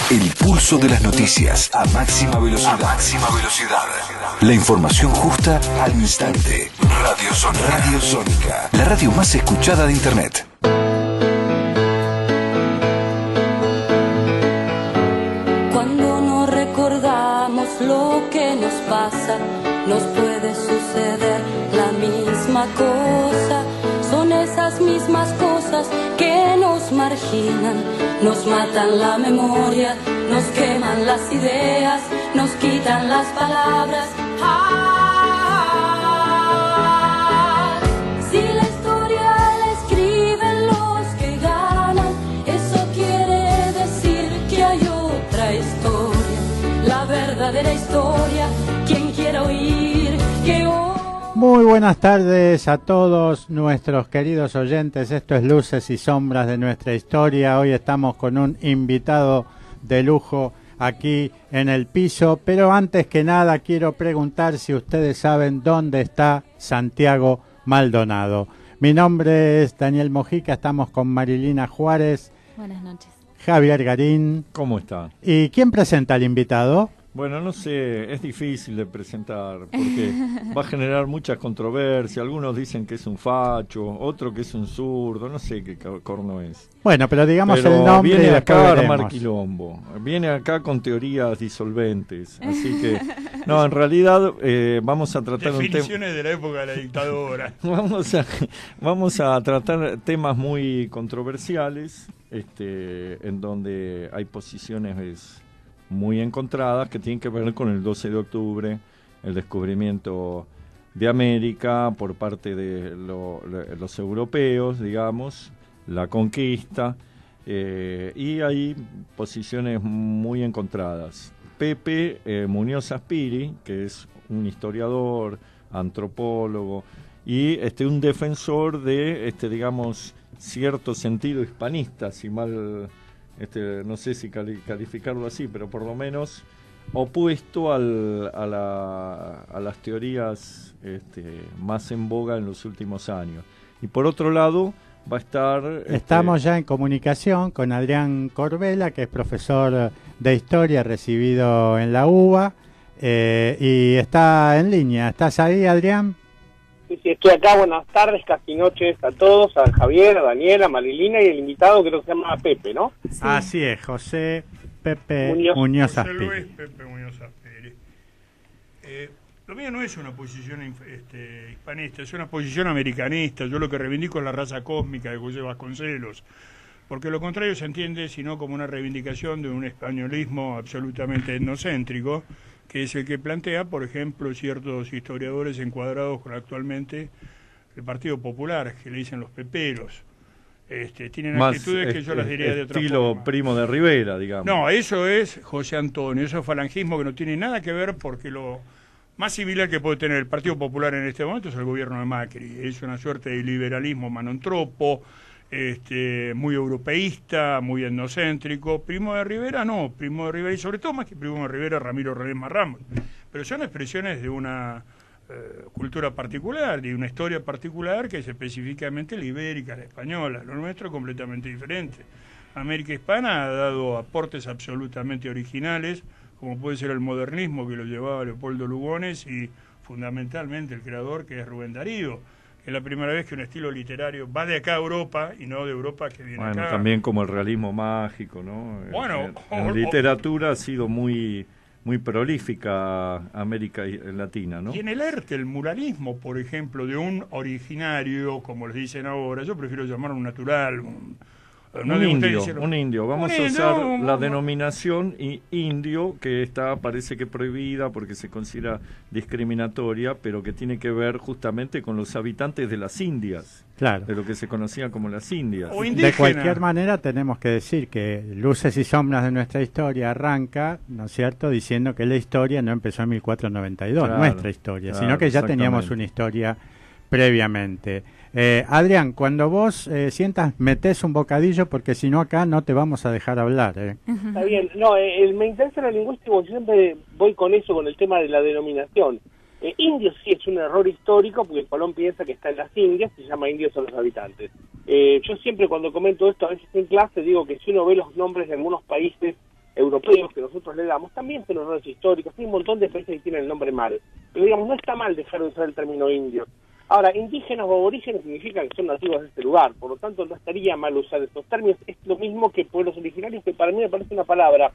El pulso de las noticias a máxima velocidad. La información justa al instante. Radio Sónica. La radio más escuchada de Internet. Cuando no recordamos lo que nos pasa, nos puede suceder la misma cosa. Son esas mismas cosas que nos marginan, nos matan la memoria, nos queman las ideas, nos quitan las palabras. Si la historia la escriben los que ganan, eso quiere decir que hay otra historia, la verdadera historia. Quien quiera oír que Muy buenas tardes a todos nuestros queridos oyentes. Esto es Luces y Sombras de nuestra historia. Hoy estamos con un invitado de lujo aquí en el piso, pero antes que nada quiero preguntar si ustedes saben dónde está Santiago Maldonado. Mi nombre es Daniel Mojica, estamos con Marilina Juárez. Buenas noches. Javier Garín. ¿Cómo está? ¿Y quién presenta al invitado? Bueno, no sé, es difícil de presentar porque va a generar muchas controversias. Algunos dicen que es un facho, otro que es un zurdo, no sé qué corno es. Bueno, pero digamos pero el nombre viene y acá a armar veremos. quilombo. Viene acá con teorías disolventes. Así que, no, en realidad vamos a tratar definiciones de la época de la dictadura. Vamos a tratar temas muy controversiales, en donde hay posiciones muy encontradas que tienen que ver con el 12 de octubre, el descubrimiento de América por parte de los europeos, digamos, la conquista, y hay posiciones muy encontradas. Pepe Muñoz Aspiri, que es un historiador, antropólogo y un defensor de digamos cierto sentido hispanista, si mal no sé si calificarlo así, pero por lo menos opuesto a las teorías más en boga en los últimos años. Y por otro lado va a estar... Estamos ya en comunicación con Adrián Corbella, que es profesor de historia recibido en la UBA, y está en línea. ¿Estás ahí, Adrián? Sí, estoy acá. Buenas tardes, casi noches a todos, a Javier, a Daniela, a Marilina y el invitado creo que se llama Pepe, ¿no? Sí. Así es, José Pepe Muñoz José Aspiri. Luis Pepe Muñoz Aspiri. Lo mío no es una posición hispanista, es una posición americanista. Yo lo que reivindico es la raza cósmica de José Vasconcelos, porque lo contrario se entiende sino como una reivindicación de un españolismo absolutamente etnocéntrico, que es el que plantea, por ejemplo, ciertos historiadores encuadrados con actualmente el Partido Popular, que le dicen los peperos. Tienen más actitudes que yo las diría de otra estilo forma. Primo de Rivera, digamos. No, eso es José Antonio, eso es falangismo que no tiene nada que ver, porque lo más similar que puede tener el Partido Popular en este momento es el gobierno de Macri. Es una suerte de liberalismo manontropo, muy europeísta, muy etnocéntrico. Primo de Rivera no, Primo de Rivera, y sobre todo más que Primo de Rivera, Ramiro Ledesma Ramos. Pero son expresiones de una cultura particular, de una historia particular que es específicamente la ibérica, la española. Lo nuestro es completamente diferente. América Hispana ha dado aportes absolutamente originales, como puede ser el modernismo que lo llevaba Leopoldo Lugones y fundamentalmente el creador que es Rubén Darío. Es la primera vez que un estilo literario va de acá a Europa y no de Europa que viene acá. También como el realismo mágico, ¿no? Bueno, en literatura ha sido muy prolífica América Latina, ¿no? Y en el arte, el muralismo, por ejemplo, de un originario, como les dicen ahora, yo prefiero llamarlo un natural, un indio. Vamos a usar la denominación indio, que parece que prohibida porque se considera discriminatoria, pero que tiene que ver justamente con los habitantes de las Indias, Claro. de lo que se conocía como las Indias. O indígena. De cualquier manera tenemos que decir que Luces y Sombras de nuestra historia arranca, ¿no es cierto?, diciendo que la historia no empezó en 1492, Claro, nuestra historia, claro, sino que ya teníamos exactamente. una historia previamente. Adrián, cuando vos sientas, metés un bocadillo, porque si no acá no te vamos a dejar hablar. Está bien. No, me interesa la lingüística, porque siempre voy con eso, con el tema de la denominación. Indios sí es un error histórico, porque Colón piensa que está en las Indias, se llama indios a los habitantes. Yo siempre cuando comento esto, a veces en clase, digo que si uno ve los nombres de algunos países europeos que nosotros le damos, también son errores históricos. Hay un montón de países que tienen el nombre mal. Pero digamos, no está mal dejar de usar el término indio. Ahora, indígenas o aborígenes significa que son nativos de este lugar, por lo tanto no estaría mal usar estos términos. Es lo mismo que pueblos originarios, que para mí me parece una palabra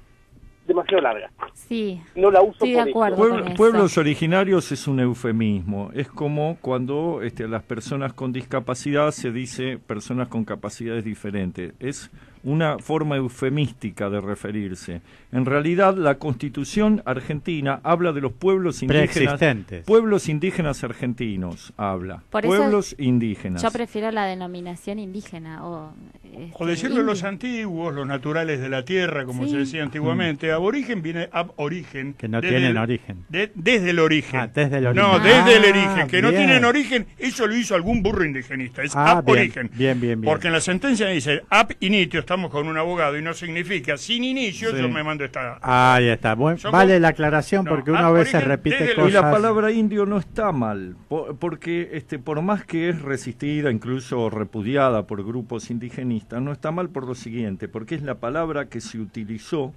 demasiado larga. Sí, no la uso estoy de por acuerdo eso. con eso. Pueblos originarios es un eufemismo. Es como cuando a las personas con discapacidad se dice personas con capacidades diferentes. Es una forma eufemística de referirse. En realidad, la Constitución argentina habla de los pueblos indígenas. Preexistentes. Pueblos indígenas argentinos habla. Por eso Pueblos indígenas. Yo prefiero la denominación indígena. O decirlo los indio. antiguos, los naturales de la tierra, como Sí. se decía antiguamente. Aborigen viene ab origen. Que no desde tienen el- origen. desde el origen. Ah, desde el origen. No, desde el Ah, origen. Que no bien. tienen origen, eso lo hizo algún burro indigenista. Es Ah, ab bien, origen. bien. Porque en la sentencia dice ab initio, estamos con un abogado, y no significa sin inicio, Sí. yo me mando esta. Ahí está. Son Vale como- la aclaración No, porque uno a veces origen repite desde el- cosas. Y la palabra indio no está mal, porque por más que es resistida, incluso repudiada por grupos indigenistas, no está mal por lo siguiente, porque es la palabra que se utilizó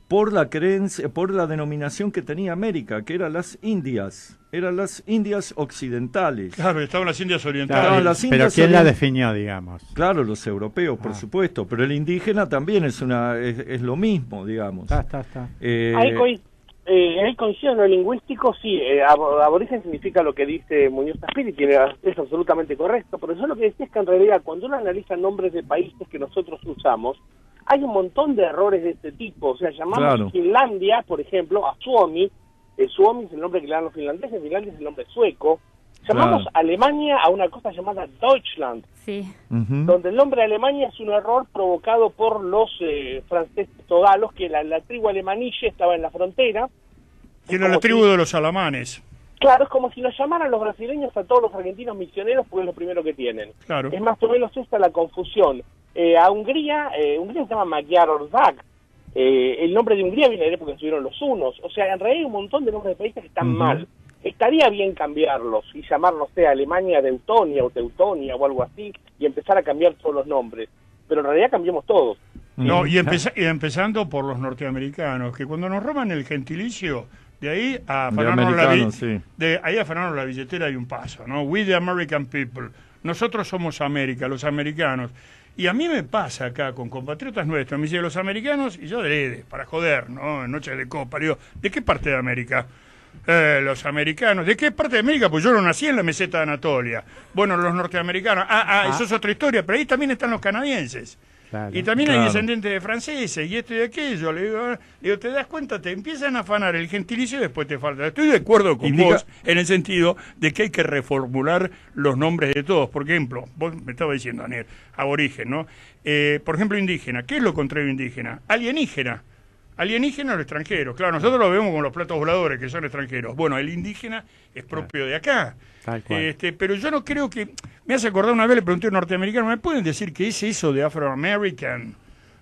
por la creencia, por la denominación que tenía América, que eran las Indias occidentales. Claro, estaban las Indias Claro, orientales. Claro, las pero Indias ¿quién la orient- definió, digamos? Claro, los europeos, por supuesto, pero el indígena también es lo mismo, digamos. Está. Ahí coincido en lo lingüístico, sí, aborigen significa lo que dice Muñoz Taspiri, que es absolutamente correcto, pero yo lo que decía es que en realidad cuando uno analiza nombres de países que nosotros usamos, hay un montón de errores de este tipo. O sea, llamamos Claro. Finlandia, por ejemplo, a Suomi. Suomi es el nombre que le dan los finlandeses, Finlandia es el nombre sueco. Llamamos Claro. Alemania a una cosa llamada Deutschland, Sí, Ujú. donde el nombre Alemania es un error provocado por los franceses o galos, que la tribu alemanille estaba en la frontera. Que era la tribu de los alamanes. Claro, es como si nos llamaran los brasileños a todos los argentinos misioneros, porque es lo primero que tienen. Claro. Es más o menos esta la confusión. A Hungría se llama Magyar Ország. El nombre de Hungría viene de la época que estuvieron los hunos. O sea, en realidad hay un montón de nombres de países que están mal. Estaría bien cambiarlos y llamar, no sé, Alemania Teutonia o Teutonia o algo así, y empezar a cambiar todos los nombres. Pero en realidad cambiamos todos. No, y empezando por los norteamericanos, que cuando nos roban el gentilicio, de ahí a americanos, sí. afanarnos la billetera hay un paso, ¿no? We the American people. Nosotros somos América, los americanos. Y a mí me pasa acá con compatriotas nuestros, me dicen los americanos, y yo adrede, para joder, ¿no? En noches de copa, digo, ¿de qué parte de América? Los americanos. ¿De qué parte de América? Pues yo no nací en la meseta de Anatolia. Bueno, los norteamericanos. Eso es otra historia, pero ahí también están los canadienses. Claro. Y también hay Claro. descendientes de franceses y esto y aquello. Le digo, ¿te das cuenta? Te empiezan a afanar el gentilicio y después te falta. Estoy de acuerdo con vos en el sentido de que hay que reformular los nombres de todos. Por ejemplo, vos me estabas diciendo, Daniel, aborigen, ¿no? Por ejemplo, indígena. ¿Qué es lo contrario a indígena? Alienígena. Alienígena o extranjero. Claro, nosotros lo vemos con los platos voladores, que son extranjeros. Bueno, el indígena es propio de acá. Tal cual. Pero yo no creo que... Me hace acordar una vez, le pregunté a un norteamericano, ¿me pueden decir qué es eso de Afro-American?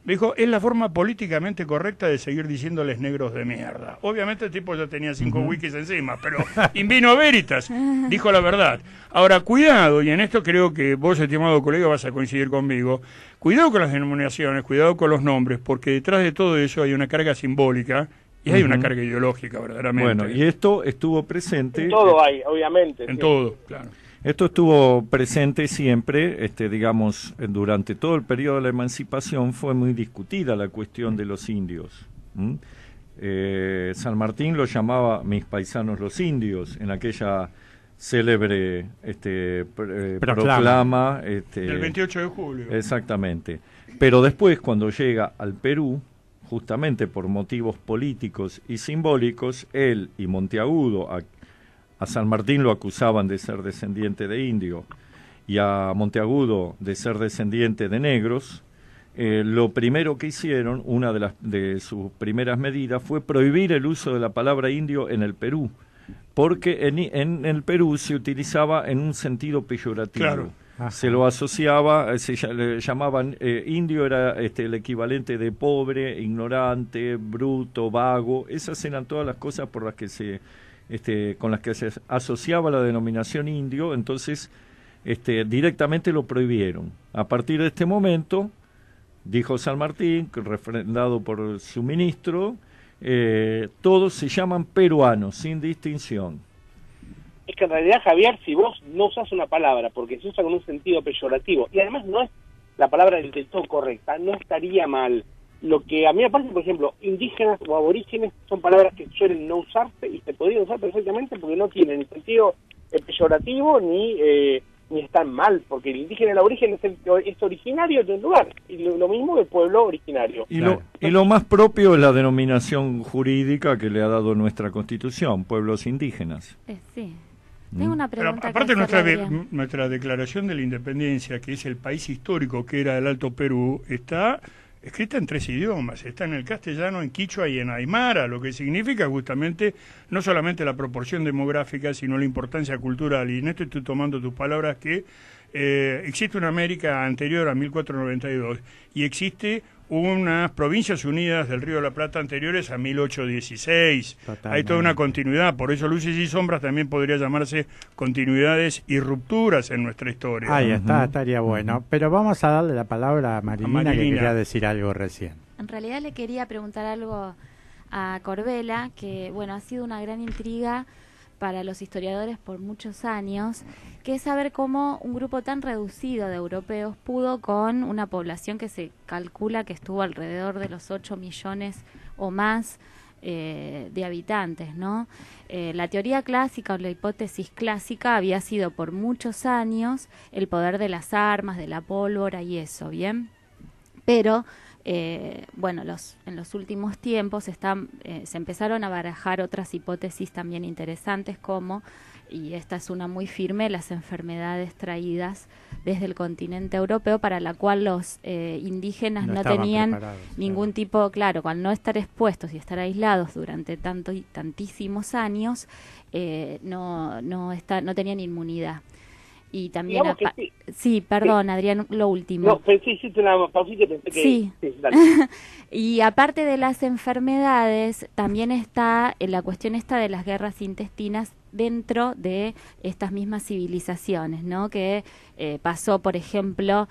Me dijo, es la forma políticamente correcta de seguir diciéndoles negros de mierda. Obviamente el tipo ya tenía 5 wikis encima, pero in vino veritas, dijo la verdad. Ahora, cuidado, y en esto creo que vos, estimado colega, vas a coincidir conmigo, cuidado con las denominaciones, cuidado con los nombres, porque detrás de todo eso hay una carga simbólica y hay una carga ideológica, verdaderamente. Bueno, y esto estuvo presente. En todo hay, obviamente. En sí. todo, claro. Esto estuvo presente siempre, digamos, durante todo el periodo de la emancipación fue muy discutida la cuestión de los indios. San Martín lo llamaba mis paisanos los indios en aquella célebre proclama. Del 28 de julio. Exactamente. Pero después, cuando llega al Perú, justamente por motivos políticos y simbólicos, él y Monteagudo, a San Martín lo acusaban de ser descendiente de indio y a Monteagudo de ser descendiente de negros. Lo primero que hicieron, una de sus primeras medidas, fue prohibir el uso de la palabra indio en el Perú, porque en el Perú se utilizaba en un sentido peyorativo. Claro. Se lo asociaba, le llamaban indio, era el equivalente de pobre, ignorante, bruto, vago. Esas eran todas las cosas por las que con las que se asociaba la denominación indio. Entonces directamente lo prohibieron. A partir de este momento dijo San Martín, que refrendado por su ministro, todos se llaman peruanos, sin distinción. Es que en realidad, Javier, si vos no usas una palabra porque se usa con un sentido peyorativo, y además no es la palabra del todo correcta, no estaría mal. Lo que a mí me parece, por ejemplo, indígenas o aborígenes son palabras que suelen no usarse y se podrían usar perfectamente porque no tienen ni sentido peyorativo ni están mal, porque el indígena, el aborigen es originario de un lugar, y lo mismo el pueblo originario. Y lo más propio es la denominación jurídica que le ha dado nuestra Constitución, pueblos indígenas. Sí. Tengo una pregunta. Pero aparte nuestra declaración de la independencia, que es el país histórico que era el Alto Perú, está escrita en 3 idiomas, está en el castellano, en quichua y en aymara, lo que significa justamente no solamente la proporción demográfica, sino la importancia cultural. Y en esto estoy tomando tus palabras que existe una América anterior a 1492 y existe unas Provincias Unidas del Río de la Plata anteriores a 1816. Totalmente. Hay toda una continuidad, por eso Luces y Sombras también podría llamarse continuidades y rupturas en nuestra historia. Ahí está, estaría bueno. Pero vamos a darle la palabra a Marilina, que quería decir algo recién. En realidad le quería preguntar algo a Corbella, que bueno, ha sido una gran intriga para los historiadores por muchos años, que es saber cómo un grupo tan reducido de europeos pudo, con una población que se calcula que estuvo alrededor de los 8 millones o más de habitantes, ¿no? La teoría clásica o la hipótesis clásica había sido por muchos años el poder de las armas, de la pólvora y eso, ¿bien? Pero bueno, en los últimos tiempos se empezaron a barajar otras hipótesis también interesantes, como, y esta es una muy firme, las enfermedades traídas desde el continente europeo, para la cual los indígenas no tenían ningún tipo, claro, al no estar expuestos y estar aislados durante tantísimos años, no tenían inmunidad. Y también sí, perdón, Adrián, lo último. No, pensé, hiciste una pausita y pensé que... Sí, dale. Y aparte de las enfermedades, también está la cuestión esta de las guerras intestinas dentro de estas mismas civilizaciones, ¿no? Que pasó, por ejemplo,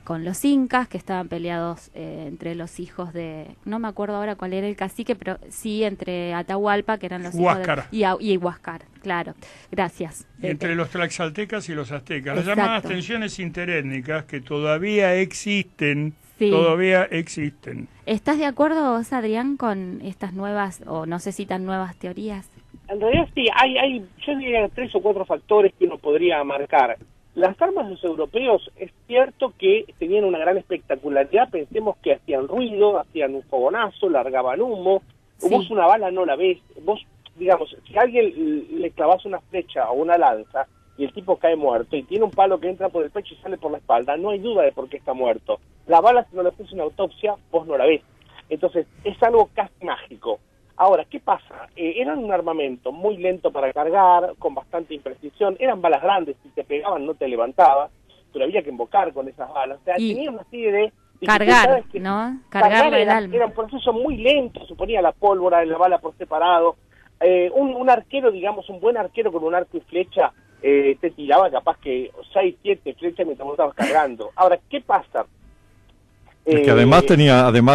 con los incas, que estaban peleados entre los hijos de... No me acuerdo ahora cuál era el cacique, pero sí entre Atahualpa, que eran los Huáscar. hijos de... Y Huáscar, claro. Gracias. Entre los tlaxaltecas y los aztecas. Las Exacto. llamadas tensiones interétnicas que todavía existen. Sí. Todavía existen. ¿Estás de acuerdo vos, Adrián, con estas nuevas, o no sé si tan nuevas teorías? En realidad sí, hay yo diría 3 o 4 factores que uno podría marcar. Las armas de los europeos, es cierto que tenían una gran espectacularidad, pensemos que hacían ruido, hacían un fogonazo, largaban humo, Sí. Vos una bala no la ves, vos, digamos, si a alguien le clavas una flecha o una lanza y el tipo cae muerto y tiene un palo que entra por el pecho y sale por la espalda, no hay duda de por qué está muerto. La bala, si no le haces una autopsia, vos no la ves. Entonces, es algo casi mágico. Ahora, ¿qué pasa? Eran un armamento muy lento para cargar, con bastante imprecisión, eran balas grandes, si te pegaban no te levantabas, pero había que invocar con esas balas. O sea, tenían una serie de... Cargar, ¿no? Cargarle el alma. Era un proceso muy lento, se ponía la pólvora y la bala por separado. Un arquero, digamos, un buen arquero con un arco y flecha, te tiraba capaz que 6, 7 flechas mientras vos estabas cargando. Ahora, ¿qué pasa? Es que además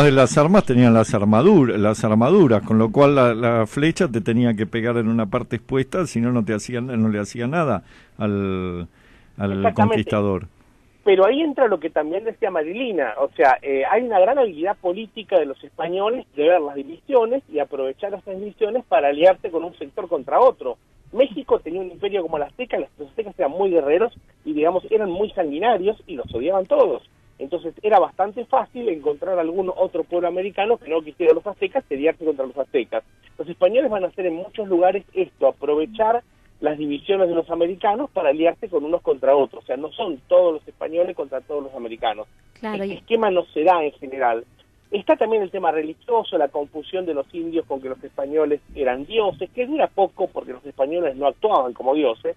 de las armas, tenían las armaduras, con lo cual la flecha te tenía que pegar en una parte expuesta, si no, no le hacía nada al conquistador. Pero ahí entra lo que también decía Marilina, o sea, hay una gran habilidad política de los españoles de ver las divisiones y aprovechar esas divisiones para aliarse con un sector contra otro. México tenía un imperio como los aztecas eran muy guerreros y, digamos, eran muy sanguinarios y los odiaban todos. Entonces era bastante fácil encontrar algún otro pueblo americano que no quisiera a los aztecas, aliarse contra los aztecas. Los españoles van a hacer en muchos lugares esto, aprovechar las divisiones de los americanos para aliarse con unos contra otros. O sea, no son todos los españoles contra todos los americanos. Claro, Este esquema no se da en general. Está también el tema religioso, la confusión de los indios con que los españoles eran dioses, que dura poco porque los españoles no actuaban como dioses.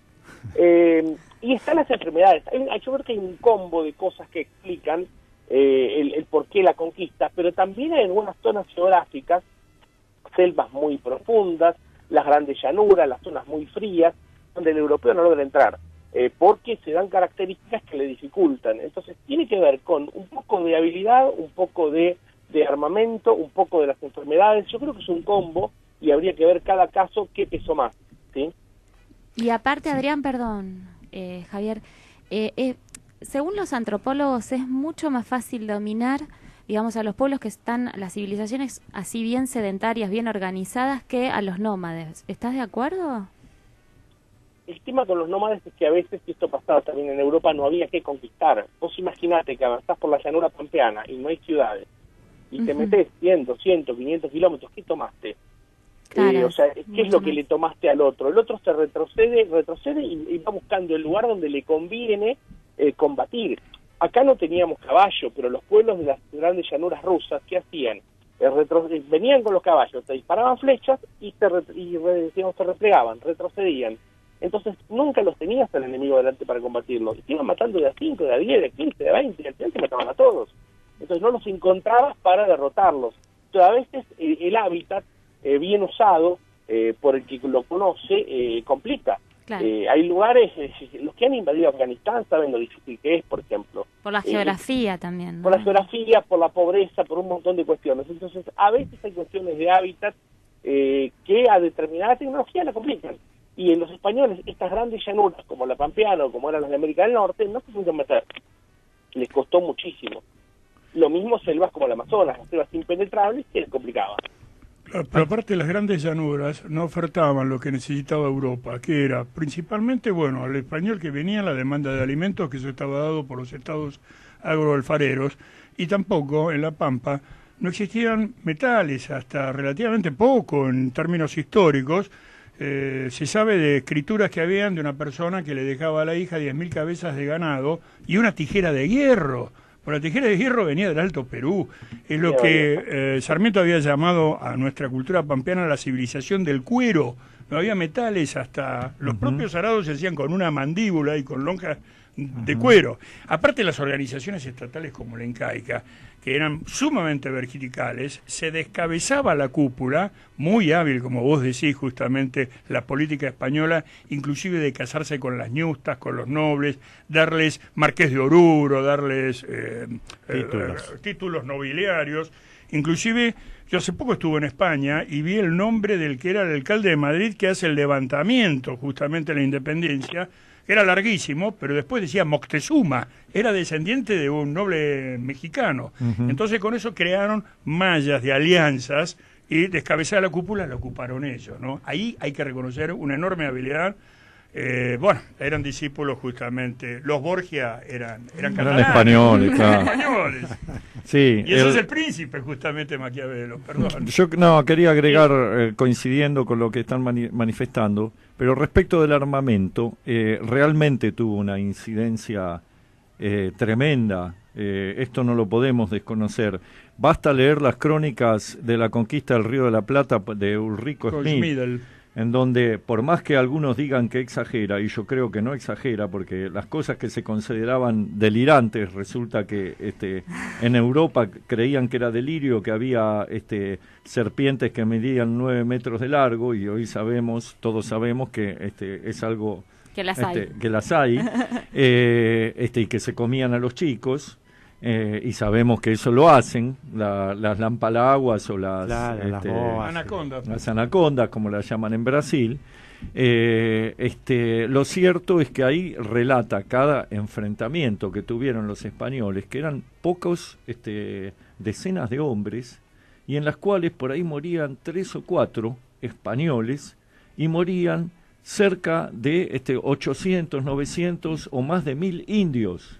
Y están las enfermedades. Yo creo que hay un combo de cosas que explican el por qué la conquista, pero también hay algunas zonas geográficas, selvas muy profundas, las grandes llanuras, las zonas muy frías, donde el europeo no logra entrar. porque se dan características que le dificultan. Entonces tiene que ver con un poco de habilidad, un poco de armamento, un poco de las enfermedades. Yo creo que es un combo y habría que ver cada caso qué pesó más, ¿sí? Y aparte, Adrián, perdón, Javier, según los antropólogos es mucho más fácil dominar, digamos, a los pueblos que están, las civilizaciones así bien sedentarias, bien organizadas, que a los nómades. ¿Estás de acuerdo? El tema con los nómades es que a veces, y esto pasaba también en Europa, no había que conquistar. Vos imaginate que avanzás por la llanura pampeana y no hay ciudades, y te metés 100, 200, 500 kilómetros, ¿qué tomaste? Claro, o sea, ¿qué es lo que le tomaste al otro? El otro se retrocede y va buscando el lugar donde le conviene combatir. Acá no teníamos caballo, pero los pueblos de las grandes llanuras rusas, ¿qué hacían? Venían con los caballos, te disparaban flechas y se replegaban, retrocedían. Entonces nunca los tenías al enemigo delante para combatirlo. Y te iban matando de a 5, de a 10, de a 15, de a 20, y al final te mataban a todos. Entonces no los encontrabas para derrotarlos. Entonces, a veces el hábitat bien usado por el que lo conoce complica. Claro. Hay lugares, los que han invadido Afganistán saben lo difícil que es, por ejemplo. Por la geografía también, ¿no? Por la geografía, por la pobreza, por un montón de cuestiones. Entonces, a veces hay cuestiones de hábitat que a determinada tecnología la complican. Y en los españoles, estas grandes llanuras, como la pampeana o como eran las de América del Norte, no se pudieron meter. Les costó muchísimo. Lo mismo selvas como el Amazonas, las selvas impenetrables, que les complicaba. Pero aparte las grandes llanuras no ofertaban lo que necesitaba Europa, que era principalmente, bueno, al español que venía la demanda de alimentos, que eso estaba dado por los estados agroalfareros, y tampoco en La Pampa no existían metales hasta relativamente poco en términos históricos. Se sabe de escrituras que habían de una persona que le dejaba a la hija 10.000 cabezas de ganado y una tijera de hierro. Por la tijera de hierro venía del Alto Perú. Es lo que Sarmiento había llamado a nuestra cultura pampeana la civilización del cuero. No había metales, hasta los propios arados se hacían con una mandíbula y con lonjas de cuero. Aparte, las organizaciones estatales como la incaica, que eran sumamente verticales, se descabezaba la cúpula, muy hábil, como vos decís, justamente la política española, inclusive de casarse con las ñustas, con los nobles, darles marqués de Oruro, darles títulos nobiliarios. Inclusive, yo hace poco estuve en España y vi el nombre del que era el alcalde de Madrid, que hace el levantamiento, justamente la independencia. Era larguísimo, pero después decía Moctezuma, era descendiente de un noble mexicano. Entonces con eso crearon mallas de alianzas y descabezada la cúpula la ocuparon ellos, ¿no? Ahí hay que reconocer una enorme habilidad. Bueno, eran discípulos justamente, los Borgia eran españoles, claro. Españoles. Sí, Y ese es el príncipe justamente Maquiavelo, perdón. Yo quería agregar, coincidiendo con lo que están manifestando, pero respecto del armamento, realmente tuvo una incidencia tremenda. Esto no lo podemos desconocer. Basta leer las crónicas de la conquista del Río de la Plata de Ulrico Schmid, en donde, por más que algunos digan que exagera, y yo creo que no exagera, porque las cosas que se consideraban delirantes, resulta que en Europa creían que era delirio, que había serpientes que medían 9 metros de largo, y hoy todos sabemos que es algo que las hay, y que se comían a los chicos. Y sabemos que eso lo hacen las lampalaguas o las anacondas, como las llaman en Brasil. Lo cierto es que ahí relata cada enfrentamiento que tuvieron los españoles, que eran pocos, decenas de hombres, y en las cuales por ahí morían 3 o 4 españoles y morían cerca de 800, 900 o más de 1000 indios.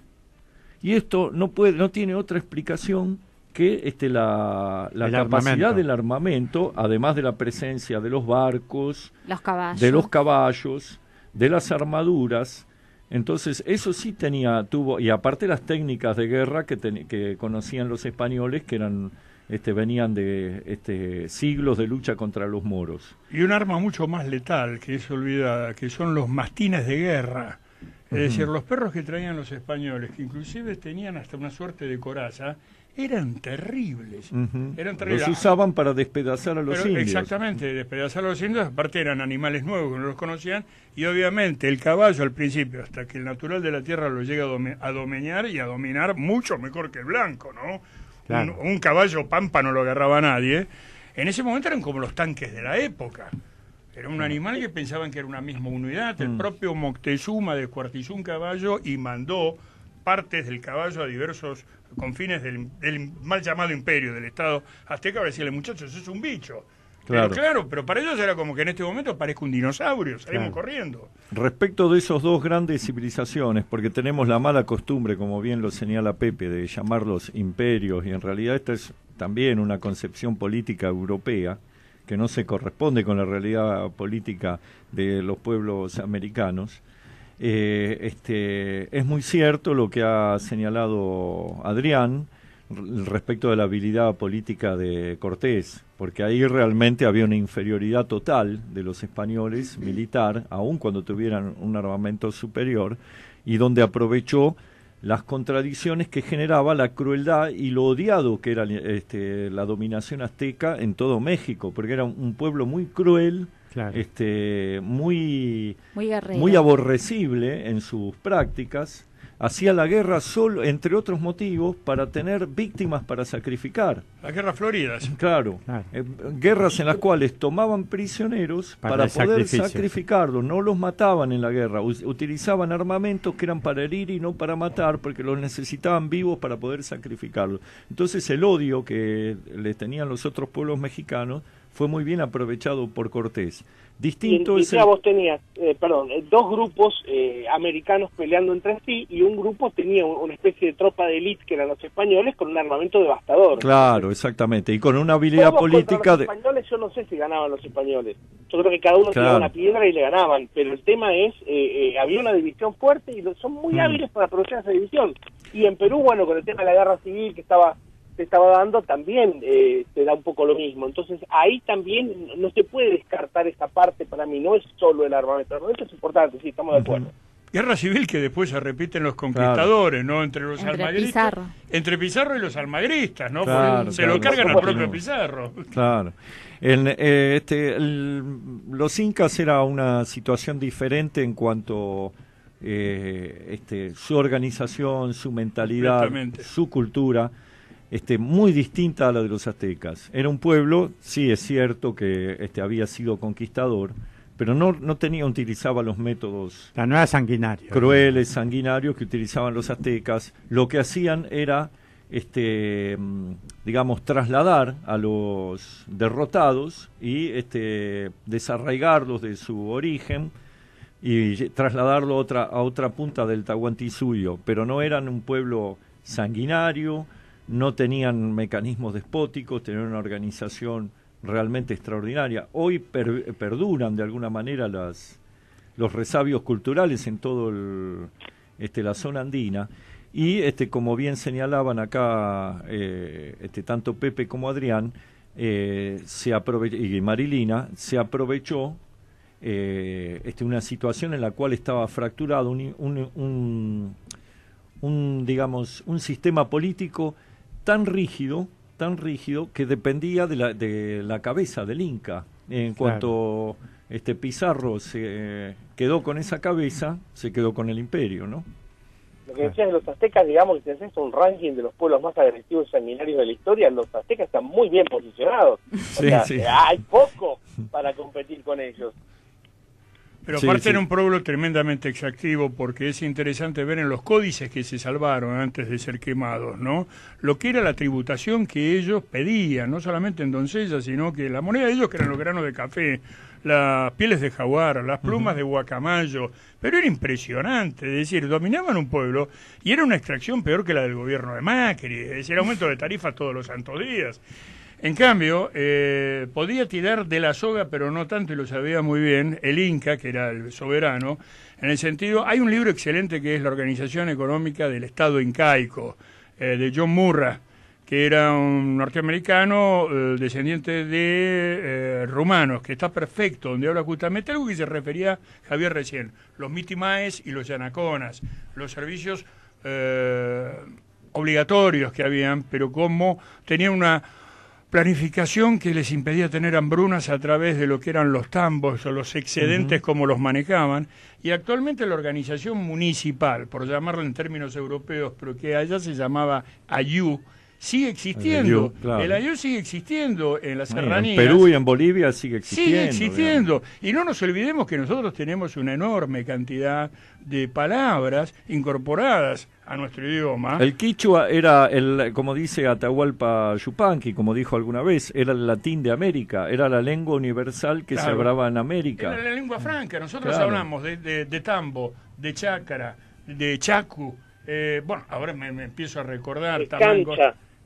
Y esto no tiene otra explicación que la capacidad del armamento, además de la presencia de los barcos, de los caballos, de las armaduras. Entonces eso sí tuvo, y aparte las técnicas de guerra que conocían los españoles, que eran venían de siglos de lucha contra los moros. Y un arma mucho más letal, que es olvidada, que son los mastines de guerra. Es decir, los perros que traían los españoles, que inclusive tenían hasta una suerte de coraza, eran terribles. Eran terribles. Los usaban para despedazar a los indios. Exactamente, despedazar a los indios, aparte eran animales nuevos que no los conocían, y obviamente el caballo al principio, hasta que el natural de la tierra lo llega a domeñar y a dominar mucho mejor que el blanco, ¿no? Claro. Un caballo pampa no lo agarraba nadie. En ese momento eran como los tanques de la época. Era un animal que pensaban que era una misma unidad. El propio Moctezuma descuartizó un caballo y mandó partes del caballo a diversos confines del mal llamado imperio del Estado azteca para decirle, muchachos, es un bicho. Claro, pero para ellos era como que en este momento parezca un dinosaurio, salimos corriendo. Respecto de esos dos grandes civilizaciones, porque tenemos la mala costumbre, como bien lo señala Pepe, de llamarlos imperios, y en realidad esta es también una concepción política europea, que no se corresponde con la realidad política de los pueblos americanos. Es muy cierto lo que ha señalado Adrián respecto de la habilidad política de Cortés, porque ahí realmente había una inferioridad total de los españoles militar, aun cuando tuvieran un armamento superior, y donde aprovechó las contradicciones que generaba la crueldad y lo odiado que era la dominación azteca en todo México, porque era un pueblo muy cruel, claro. Muy aborrecible en sus prácticas, hacía la guerra solo, entre otros motivos, para tener víctimas para sacrificar. Las guerras floridas. Claro. Guerras en las cuales tomaban prisioneros para poder sacrificarlos, no los mataban en la guerra, utilizaban armamentos que eran para herir y no para matar, porque los necesitaban vivos para poder sacrificarlos. Entonces el odio que les tenían los otros pueblos mexicanos fue muy bien aprovechado por Cortés. Distinto y vos tenías, dos grupos americanos peleando entre sí, y un grupo tenía una especie de tropa de élite que eran los españoles con un armamento devastador. Claro, exactamente, y con una habilidad política los españoles, yo no sé si ganaban los españoles. Yo creo que cada uno tenía una piedra y le ganaban, pero el tema es, había una división fuerte y son muy hábiles para aprovechar esa división. Y en Perú, bueno, con el tema de la guerra civil que se estaba dando, también se da un poco lo mismo. Entonces ahí también no se puede descartar esa parte. Para mí no es solo el armamento es importante, sí, estamos de acuerdo. Guerra civil que después se repite en los conquistadores, ¿no? Entre los almagristas, entre Pizarro y los almagristas, ¿no? Se lo cargan al propio Pizarro. Claro. Los incas era una situación diferente en cuanto su organización, su mentalidad, su cultura, muy distinta a la de los aztecas. Era un pueblo, sí es cierto que había sido conquistador, pero no utilizaba los métodos no era sanguinario, crueles, sanguinarios que utilizaban los aztecas. Lo que hacían era, trasladar a los derrotados y desarraigarlos de su origen y trasladarlo a otra punta del Tahuantinsuyo, pero no eran un pueblo sanguinario, no tenían mecanismos despóticos, tenían una organización realmente extraordinaria. Hoy perduran de alguna manera los resabios culturales en todo la zona andina, y como bien señalaban acá tanto Pepe como Adrián y Marilina, se aprovechó una situación en la cual estaba fracturado un sistema político tan rígido que dependía de la cabeza del Inca. En cuanto Pizarro se quedó con esa cabeza, se quedó con el imperio, ¿no? Lo que decías de los aztecas, digamos, que si haces un ranking de los pueblos más agresivos y sanguinarios de la historia, los aztecas están muy bien posicionados. Hay poco para competir con ellos. Pero aparte era un pueblo tremendamente exactivo, porque es interesante ver en los códices que se salvaron antes de ser quemados, ¿no? Lo que era la tributación que ellos pedían, no solamente en doncellas, sino que la moneda de ellos, que eran los granos de café, las pieles de jaguar, las plumas de guacamayo, pero era impresionante, es decir, dominaban un pueblo y era una extracción peor que la del gobierno de Macri, es decir, aumento de tarifas todos los santos días. En cambio, podía tirar de la soga, pero no tanto, y lo sabía muy bien, el Inca, que era el soberano, en el sentido, hay un libro excelente que es La Organización Económica del Estado Incaico, de John Murrah, que era un norteamericano descendiente de rumanos, que está perfecto, donde habla justamente algo que se refería Javier recién, los mitimaes y los yanaconas, los servicios obligatorios que habían, pero como tenían una planificación que les impedía tener hambrunas a través de lo que eran los tambos o los excedentes, como los manejaban, y actualmente la organización municipal, por llamarlo en términos europeos, pero que allá se llamaba AYU, sigue existiendo. El AYU sigue existiendo en las serranías. En Perú y en Bolivia sigue existiendo. Sigue existiendo. Digamos. Y no nos olvidemos que nosotros tenemos una enorme cantidad de palabras incorporadas a nuestro idioma. El quichua era, como dice Atahualpa Yupanqui, como dijo alguna vez, era el latín de América, era la lengua universal que se hablaba en América. Era la lengua franca. Nosotros hablamos de tambo, de chácara, de chacu. Bueno, ahora me empiezo a recordar.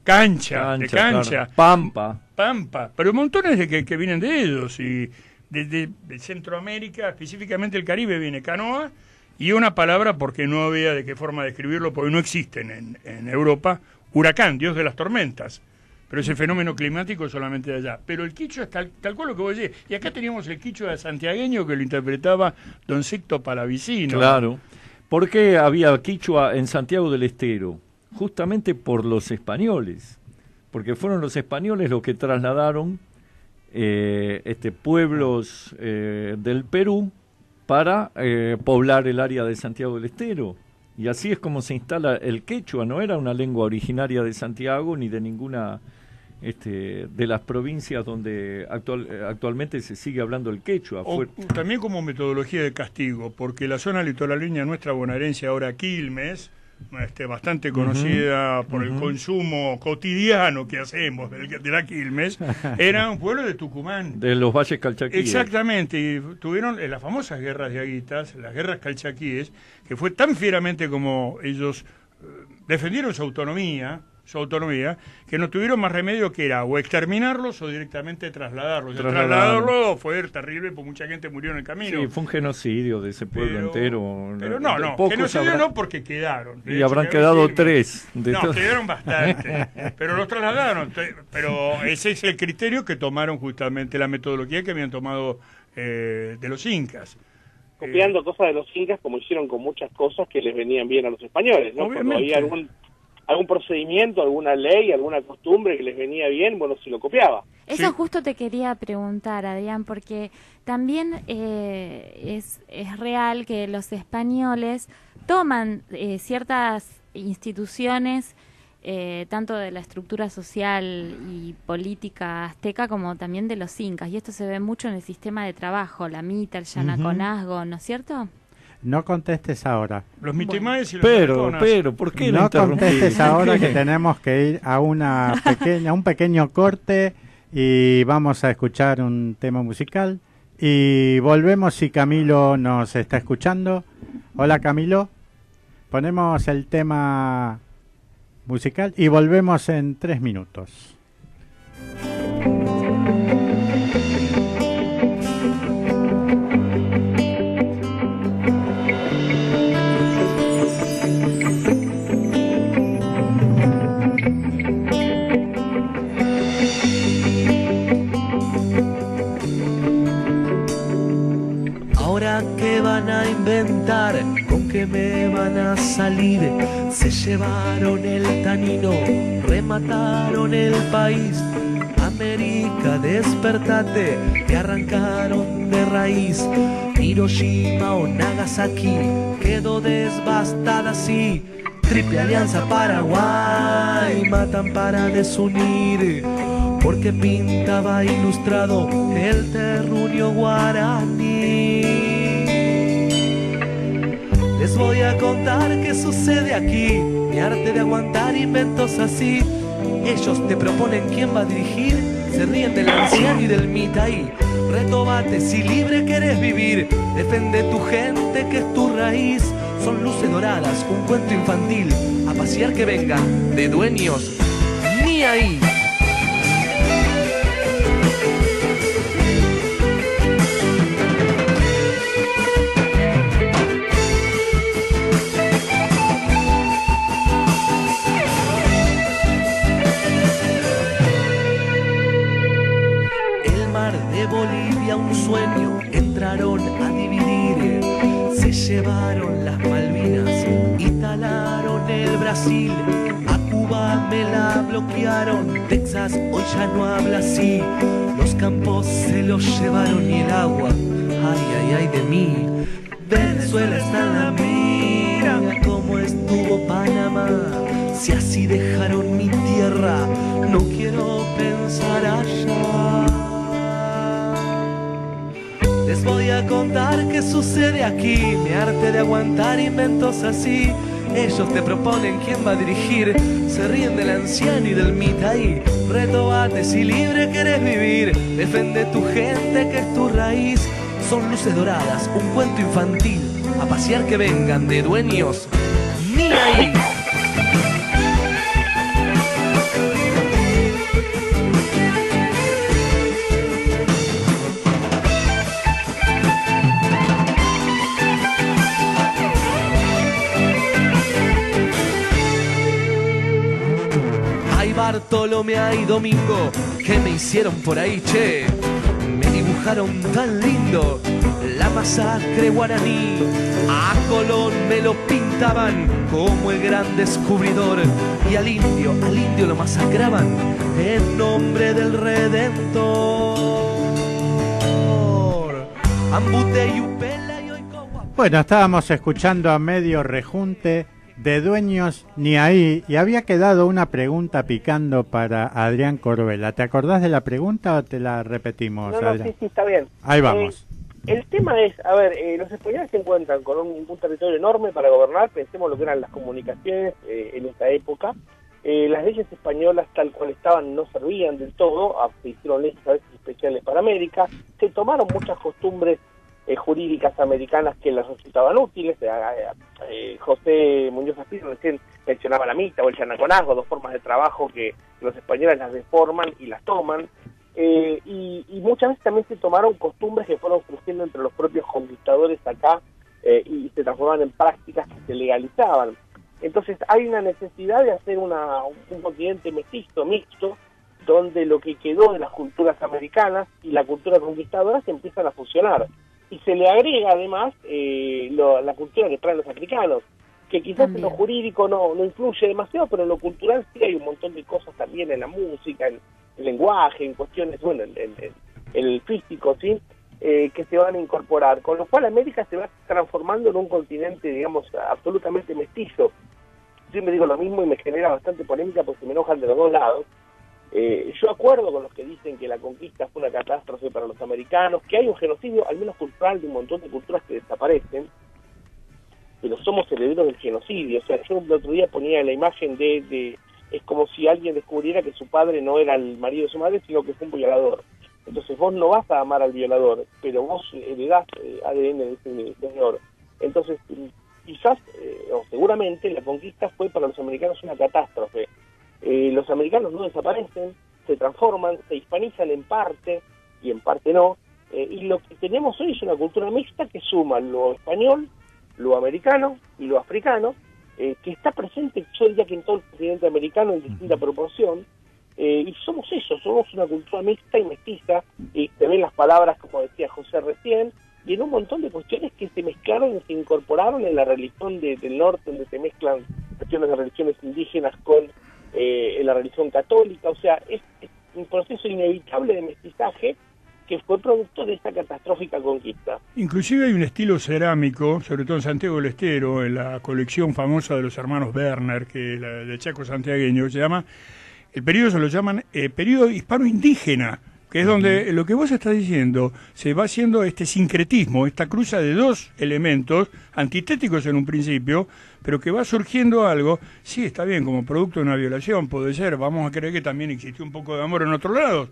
Cancha. Claro. Pampa, pero montones de que vienen de ellos, y de Centroamérica, específicamente el Caribe, viene canoa, y una palabra, porque no había de qué forma describirlo, porque no existen en Europa, huracán, dios de las tormentas, pero ese fenómeno climático es solamente de allá. Pero el quichua es tal cual lo que vos decís, y acá teníamos el quichua santiagueño que lo interpretaba don Sixto Palavicino. Claro. ¿Por qué había quichua en Santiago del Estero? Justamente por los españoles, porque fueron los españoles los que trasladaron pueblos del Perú para poblar el área de Santiago del Estero. Y así es como se instala el quechua. No era una lengua originaria de Santiago ni de ninguna de las provincias donde actualmente se sigue hablando el quechua. También como metodología de castigo, porque la zona litoraleña nuestra bonaerense, ahora Quilmes, bastante conocida por el consumo cotidiano que hacemos de la Quilmes, era un pueblo de Tucumán. De los valles calchaquíes. Exactamente, y tuvieron las famosas guerras de Aguitas, las guerras calchaquíes, que fue tan fieramente como ellos defendieron su autonomía, que no tuvieron más remedio que era o exterminarlos o directamente trasladarlos. Trasladarlos fue terrible, porque mucha gente murió en el camino. Sí, fue un genocidio de ese pueblo entero. Pero no, genocidio no, porque quedaron. Y habrán quedado 3. Quedaron bastante, pero los trasladaron. Pero ese es el criterio que tomaron, justamente la metodología que habían tomado de los incas. Copiando cosas de los incas, como hicieron con muchas cosas que les venían bien a los españoles, ¿no? Cuando había algún procedimiento, alguna ley, alguna costumbre que les venía bien, bueno, se lo copiaba. Eso justo te quería preguntar, Adrián, porque también es real que los españoles toman ciertas instituciones, tanto de la estructura social y política azteca como también de los incas, y esto se ve mucho en el sistema de trabajo, la mita, el yanaconazgo, ¿no es cierto? No contestes ahora. Los mitimaes y los pero, ¿por qué no contestes ahora, que tenemos que ir a un pequeño corte y vamos a escuchar un tema musical y volvemos si Camilo nos está escuchando. Hola, Camilo. Ponemos el tema musical y volvemos en 3 minutos. ¿Qué van a inventar? ¿Con qué me van a salir? Se llevaron el tanino, remataron el país. América, despertate, te arrancaron de raíz. Hiroshima o Nagasaki quedó devastada así. Triple Alianza Paraguay, matan para desunir, porque pintaba ilustrado el terruño guaraní. Les voy a contar qué sucede aquí, mi arte de aguantar inventos así. Ellos te proponen quién va a dirigir, se ríen del anciano y del mitaí. Retobate si libre querés vivir, defende tu gente que es tu raíz. Son luces doradas, un cuento infantil, a pasear que vengan de dueños ni ahí. Bolivia un sueño, entraron a dividir, se llevaron las Malvinas, instalaron el Brasil, Cuba me la bloquearon, Texas hoy ya no habla así. Los campos se los llevaron y el agua, ay, ay, ay de mí. Venezuela está en la mira, como estuvo Panamá. Si así dejaron mi tierra, no quiero pensar allá. Les voy a contar qué sucede aquí, mi arte de aguantar inventos así. Ellos te proponen quién va a dirigir, se ríen del anciano y del mitaí. Retobate si libre querés vivir, defiende tu gente que es tu raíz. Son luces doradas, un cuento infantil, a pasear que vengan de dueños, ni ahí. Bartolomé y Domingo, ¿qué me hicieron por ahí, che? Me dibujaron tan lindo la masacre guaraní. A Colón me lo pintaban como el gran descubridor. Y al indio lo masacraban en nombre del Redentor. Ambute y Upela y Oicoa. Bueno, estábamos escuchando a medio rejunte de Dueños Ni Ahí, y había quedado una pregunta picando para Adrián Corbella. ¿Te acordás de la pregunta o te la repetimos, Adrián? Sí, está bien. Ahí vamos. El tema es, a ver, los españoles se encuentran con un territorio enorme para gobernar. Pensemos lo que eran las comunicaciones en esta época. Las leyes españolas tal cual estaban no servían del todo, se hicieron leyes a veces especiales para América, se tomaron muchas costumbres jurídicas americanas que les resultaban útiles. José Muñoz Aspiro recién mencionaba la mixta o el chanaconazgo, dos formas de trabajo que los españoles las deforman y las toman, y muchas veces también se tomaron costumbres que fueron surgiendo entre los propios conquistadores acá y se transformaban en prácticas que se legalizaban. Entonces hay una necesidad de hacer un continente mixto, donde lo que quedó de las culturas americanas y la cultura conquistadora se empiezan a fusionar. Y se le agrega además la cultura que traen los africanos, que quizás en lo jurídico no influye demasiado, pero en lo cultural sí hay un montón de cosas también, en la música, en el lenguaje, en cuestiones, bueno, en el físico, ¿sí? Que se van a incorporar, con lo cual América se va transformando en un continente, digamos, absolutamente mestizo. Siempre digo lo mismo y me genera bastante polémica porque se me enojan de los dos lados. Yo acuerdo con los que dicen que la conquista fue una catástrofe para los americanos, que hay un genocidio, al menos cultural, de un montón de culturas que desaparecen, pero somos herederos del genocidio. O sea, yo el otro día ponía la imagen de es como si alguien descubriera que su padre no era el marido de su madre, sino que fue un violador. Entonces vos no vas a amar al violador, pero vos heredás ADN de ese señor. Entonces, quizás, o seguramente, la conquista fue para los americanos una catástrofe. Los americanos no desaparecen, se transforman, se hispanizan en parte, y en parte no, y lo que tenemos hoy es una cultura mixta que suma lo español, lo americano y lo africano, que está presente, yo diría que en todo el continente americano en distinta proporción, y somos eso, somos una cultura mixta y mestiza, y se ven las palabras, como decía José recién, y en un montón de cuestiones que se mezclaron y se incorporaron en la religión del norte, donde se mezclan cuestiones de religiones indígenas con en la religión católica. O sea, es un proceso inevitable de mestizaje que fue producto de esta catastrófica conquista. Inclusive hay un estilo cerámico, sobre todo en Santiago del Estero, en la colección famosa de los hermanos Werner, que es la de Chaco santiagueño, se llama, el periodo se lo llaman periodo hispano-indígena, que es donde lo que vos estás diciendo se va haciendo este sincretismo, esta cruza de dos elementos antitéticos en un principio, pero que va surgiendo algo. Sí, está bien, como producto de una violación puede ser, vamos a creer que también existió un poco de amor en otros lados.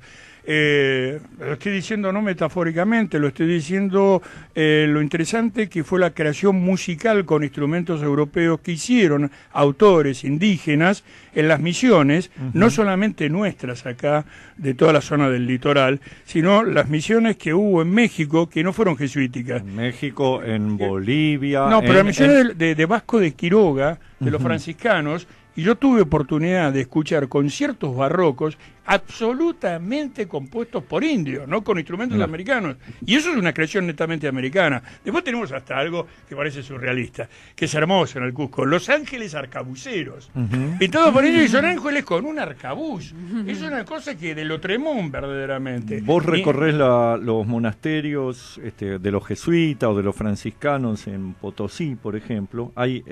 Lo estoy diciendo no metafóricamente, lo estoy diciendo lo interesante que fue la creación musical con instrumentos europeos que hicieron autores indígenas en las misiones, no solamente nuestras acá, de toda la zona del litoral, sino las misiones que hubo en México, que no fueron jesuíticas. En México, en Bolivia... No, pero las misiones de Vasco de Quiroga, de los franciscanos, y yo tuve oportunidad de escuchar conciertos barrocos absolutamente compuestos por indios, no con instrumentos americanos. Y eso es una creación netamente americana. Después tenemos hasta algo que parece surrealista, que es hermoso en el Cusco, Los Ángeles Arcabuceros. Pintados por indios y son ángeles con un arcabuz. Es una cosa que de lo tremón verdaderamente. Vos recorrés los monasterios de los jesuitas o de los franciscanos en Potosí, por ejemplo. Hay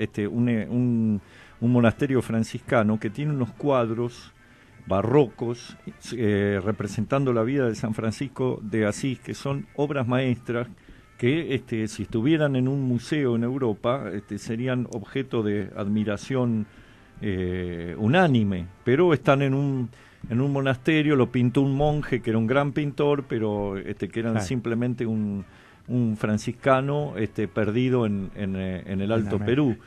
un monasterio franciscano que tiene unos cuadros barrocos representando la vida de San Francisco de Asís, que son obras maestras que si estuvieran en un museo en Europa serían objeto de admiración unánime, pero están en un monasterio. Lo pintó un monje que era un gran pintor, pero que eran simplemente un franciscano perdido en el Alto Perú.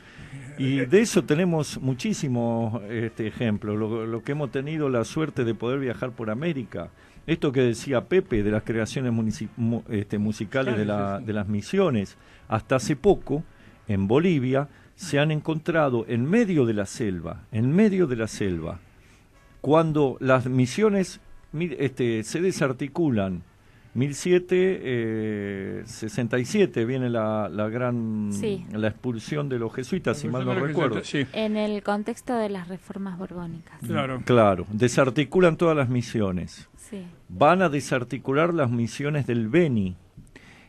Y de eso tenemos muchísimos ejemplos, lo que hemos tenido la suerte de poder viajar por América. Esto que decía Pepe de las creaciones musicales de las misiones. Hasta hace poco, en Bolivia, se han encontrado en medio de la selva, cuando las misiones se desarticulan. 1767 viene la expulsión de los jesuitas, si mal no recuerdo. Sí. En el contexto de las reformas borbónicas. Claro, desarticulan todas las misiones. Sí. Van a desarticular las misiones del Beni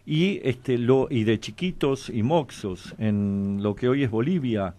y de Chiquitos y Moxos en lo que hoy es Bolivia.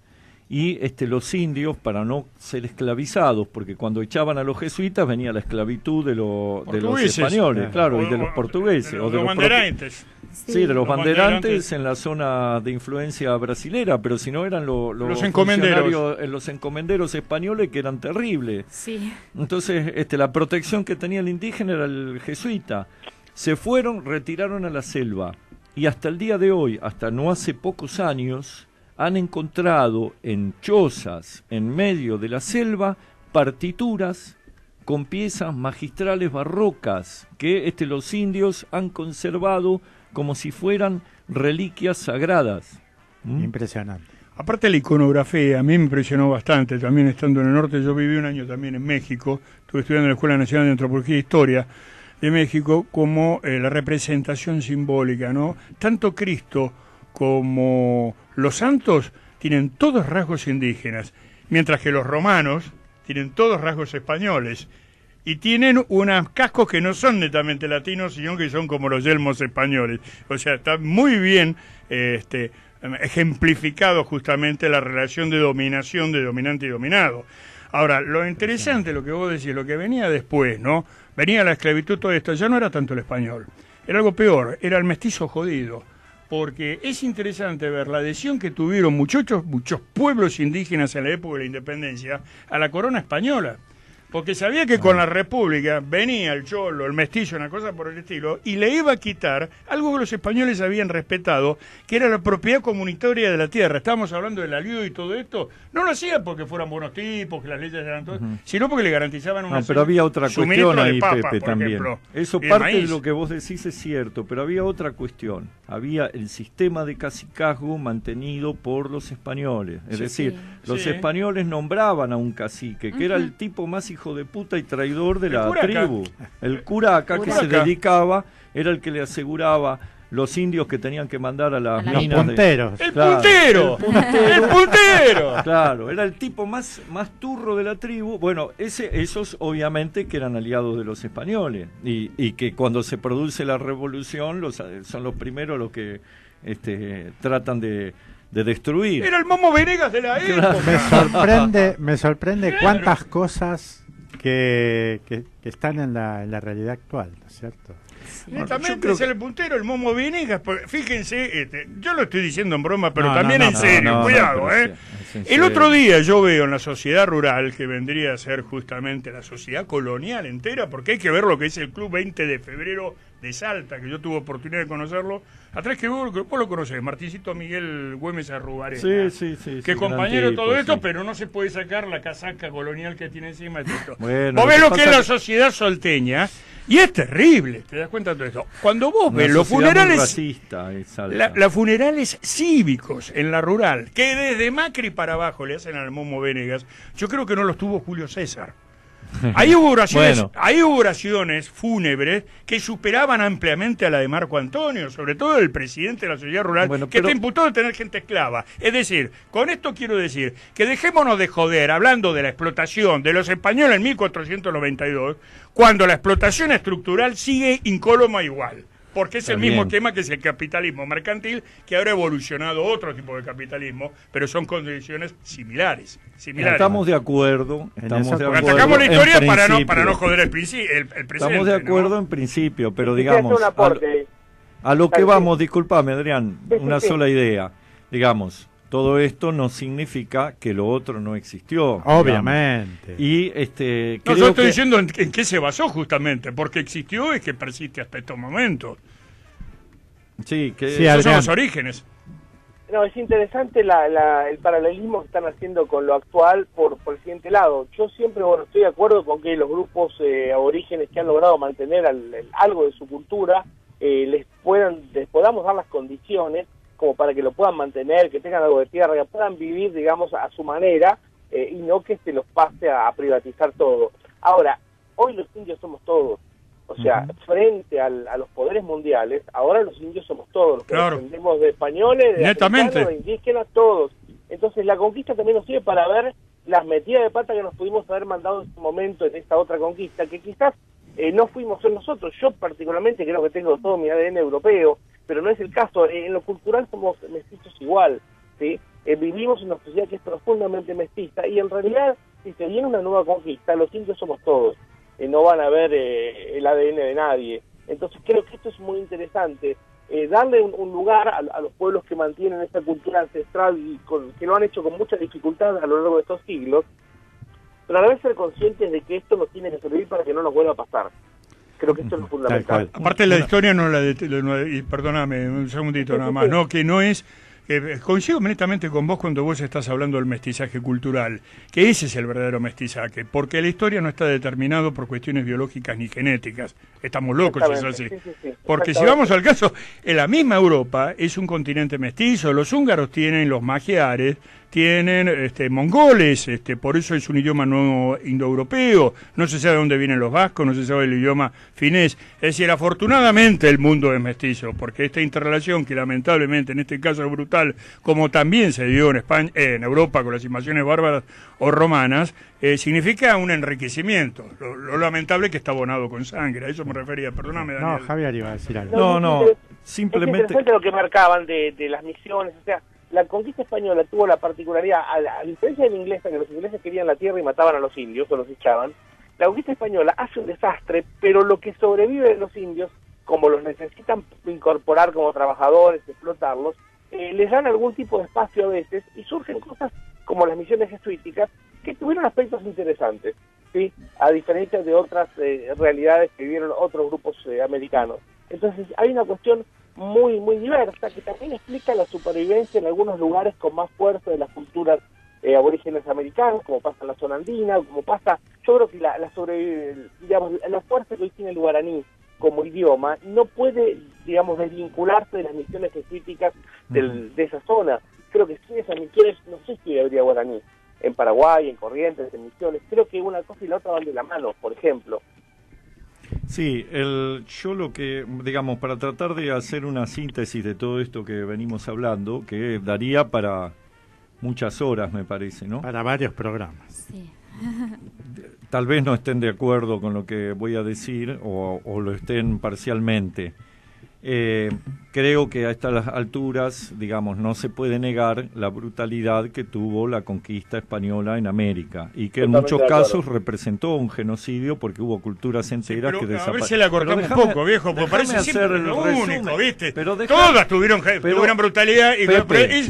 Y los indios, para no ser esclavizados, porque cuando echaban a los jesuitas venía la esclavitud de los españoles, claro, y de los portugueses. De los banderantes. Sí, de los banderantes en la zona de influencia brasilera, pero si no eran los encomenderos. Los encomenderos españoles, que eran terribles. Sí. Entonces, la protección que tenía el indígena era el jesuita. Se fueron, retiraron a la selva, y hasta el día de hoy, hasta no hace pocos años, han encontrado en chozas, en medio de la selva, partituras con piezas magistrales barrocas que los indios han conservado como si fueran reliquias sagradas. Impresionante. Aparte de la iconografía, a mí me impresionó bastante, también estando en el norte. Yo viví un año también en México, estuve estudiando en la Escuela Nacional de Antropología e Historia de México, como la representación simbólica, ¿no? Tanto Cristo como los santos tienen todos rasgos indígenas, mientras que los romanos tienen todos rasgos españoles, y tienen unos cascos que no son netamente latinos, sino que son como los yelmos españoles. O sea, está muy bien ejemplificado justamente la relación de dominación de dominante y dominado. Ahora, lo interesante, lo que vos decís, lo que venía después, ¿no? Venía la esclavitud, todo esto, ya no era tanto el español, era algo peor, era el mestizo jodido. Porque es interesante ver la adhesión que tuvieron muchos pueblos indígenas en la época de la independencia a la corona española. Porque sabía que con la república venía el cholo, el mestizo, una cosa por el estilo, y le iba a quitar algo que los españoles habían respetado, que era la propiedad comunitaria de la tierra. Estábamos hablando del aliud y todo esto. No lo hacía porque fueran buenos tipos, que las leyes eran todas, sino porque le garantizaban una... No, pero había otra cuestión ahí, Pepe, también. Ejemplo, eso parte de lo que vos decís es cierto, pero había otra cuestión. Había el sistema de cacicazgo mantenido por los españoles. Es decir, los españoles nombraban a un cacique, que era el tipo más hijo de puta y traidor de la tribu. El curaca, que se dedicaba, era el que le aseguraba los indios que tenían que mandar a las minas. Los punteros. ¡El puntero! ¡El puntero! Claro, era el tipo más turro de la tribu. Bueno, esos obviamente que eran aliados de los españoles. Y que cuando se produce la revolución son los primeros los que tratan de destruir. Era el Momo Venegas de la época. Me sorprende cuántas cosas que están en la realidad actual, ¿no es cierto? Netamente es el puntero, el Momo Venegas. Fíjense, yo lo estoy diciendo en broma, pero también en serio, cuidado. El otro día yo veo en la sociedad rural, que vendría a ser justamente la sociedad colonial entera, porque hay que ver lo que es el Club 20 de Febrero de Salta, que yo tuve oportunidad de conocerlo. Atrás que vos lo conocés, Martincito Miguel Güemes Arrubarena. Sí. Que compañero de todo esto, pero no se puede sacar la casaca colonial que tiene encima de esto. Bueno, vos ves lo que es la sociedad salteña, Y es terrible, te das cuenta de todo esto. Cuando vos ves los funerales, los funerales cívicos en la rural, que desde Macri para abajo le hacen al Momo Venegas, yo creo que no los tuvo Julio César. Ahí hubo oraciones fúnebres que superaban ampliamente a la de Marco Antonio, sobre todo el presidente de la sociedad rural, que te imputó de tener gente esclava. Es decir, con esto quiero decir que dejémonos de joder hablando de la explotación de los españoles en 1492, cuando la explotación estructural sigue incólume igual. Porque es el mismo tema que es el capitalismo mercantil, que ahora ha evolucionado otro tipo de capitalismo, pero son condiciones similares. Estamos de acuerdo. Atacamos la historia para no joder el presente. Estamos de acuerdo en principio, pero digamos, a lo que vamos, discúlpame Adrián, una sola idea. Digamos, todo esto no significa que lo otro no existió. Obviamente. Y no, yo estoy diciendo en qué se basó justamente, porque existió y que persiste hasta estos momentos. Sí, esos son los orígenes. No, es interesante el paralelismo que están haciendo con lo actual por el siguiente lado. Yo siempre estoy de acuerdo con que los grupos aborígenes que han logrado mantener algo de su cultura les podamos dar las condiciones como para que lo puedan mantener, que tengan algo de tierra, que puedan vivir, digamos, a su manera, y no que se los pase a privatizar todo. Ahora, hoy los indios somos todos. O sea, frente a los poderes mundiales, ahora los indios somos todos, los que descendemos de españoles, de africanos, de indígenas, todos. Entonces la conquista también nos sirve para ver las metidas de pata que nos pudimos haber mandado en este momento, en esta otra conquista, que quizás no fuimos nosotros. Yo particularmente creo que tengo todo mi ADN europeo, pero no es el caso. En lo cultural somos mestizos igual, ¿sí? Vivimos en una sociedad que es profundamente mestiza, y en realidad, si se viene una nueva conquista, los indios somos todos. No van a ver el ADN de nadie. Entonces creo que esto es muy interesante, darle un lugar a los pueblos que mantienen esta cultura ancestral y que lo han hecho con mucha dificultad a lo largo de estos siglos, pero a la vez ser conscientes de que esto nos tiene que servir para que no nos vuelva a pasar. Creo que esto es lo fundamental. Aparte la historia y perdóname un segundito nada más, que no es... coincido netamente con vos cuando vos estás hablando del mestizaje cultural, que ese es el verdadero mestizaje, porque la historia no está determinado por cuestiones biológicas ni genéticas. Estamos locos si es así. Sí, porque si vamos al caso, en la misma Europa es un continente mestizo, los húngaros tienen los magiares, tienen mongoles, por eso es un idioma no indoeuropeo, no se sabe de dónde vienen los vascos, no se sabe el idioma finés. Es decir, afortunadamente el mundo es mestizo, porque esta interrelación que lamentablemente en este caso es brutal, como también se dio en España, en Europa con las invasiones bárbaras o romanas, significa un enriquecimiento. Lo lamentable es que está abonado con sangre, a eso me refería, perdóname Daniel. No, Javier iba a decir algo. No, simplemente... Es interesante lo que marcaban de las misiones, o sea, la conquista española tuvo la particularidad, a diferencia de la inglesa, que los ingleses querían la tierra y mataban a los indios o los echaban, la conquista española hace un desastre, pero lo que sobrevive de los indios, como los necesitan incorporar como trabajadores, explotarlos, les dan algún tipo de espacio a veces y surgen cosas como las misiones jesuíticas que tuvieron aspectos interesantes, ¿sí? A diferencia de otras realidades que vivieron otros grupos americanos. Entonces hay una cuestión muy diversa que también explica la supervivencia en algunos lugares con más fuerza de las culturas aborígenes americanos, como pasa en la zona andina, como pasa, yo creo que la fuerza que hoy tiene el guaraní como idioma no puede, desvincularse de las misiones jesuíticas de esa zona. Creo que sin esas misiones, no sé si habría guaraní en Paraguay, en Corrientes, en Misiones. Creo que una cosa y la otra van de la mano, por ejemplo. Sí, yo lo que, para tratar de hacer una síntesis de todo esto que venimos hablando, que daría para muchas horas, me parece, ¿no? Para varios programas. Sí. Tal vez no estén de acuerdo con lo que voy a decir o lo estén parcialmente. Creo que a estas alturas, no se puede negar la brutalidad que tuvo la conquista española en América y que en muchos casos representó un genocidio porque hubo culturas enteras que desaparecieron. A ver si la cortamos un poco, viejo, porque parece siempre lo único, ¿viste? Todas tuvieron brutalidad,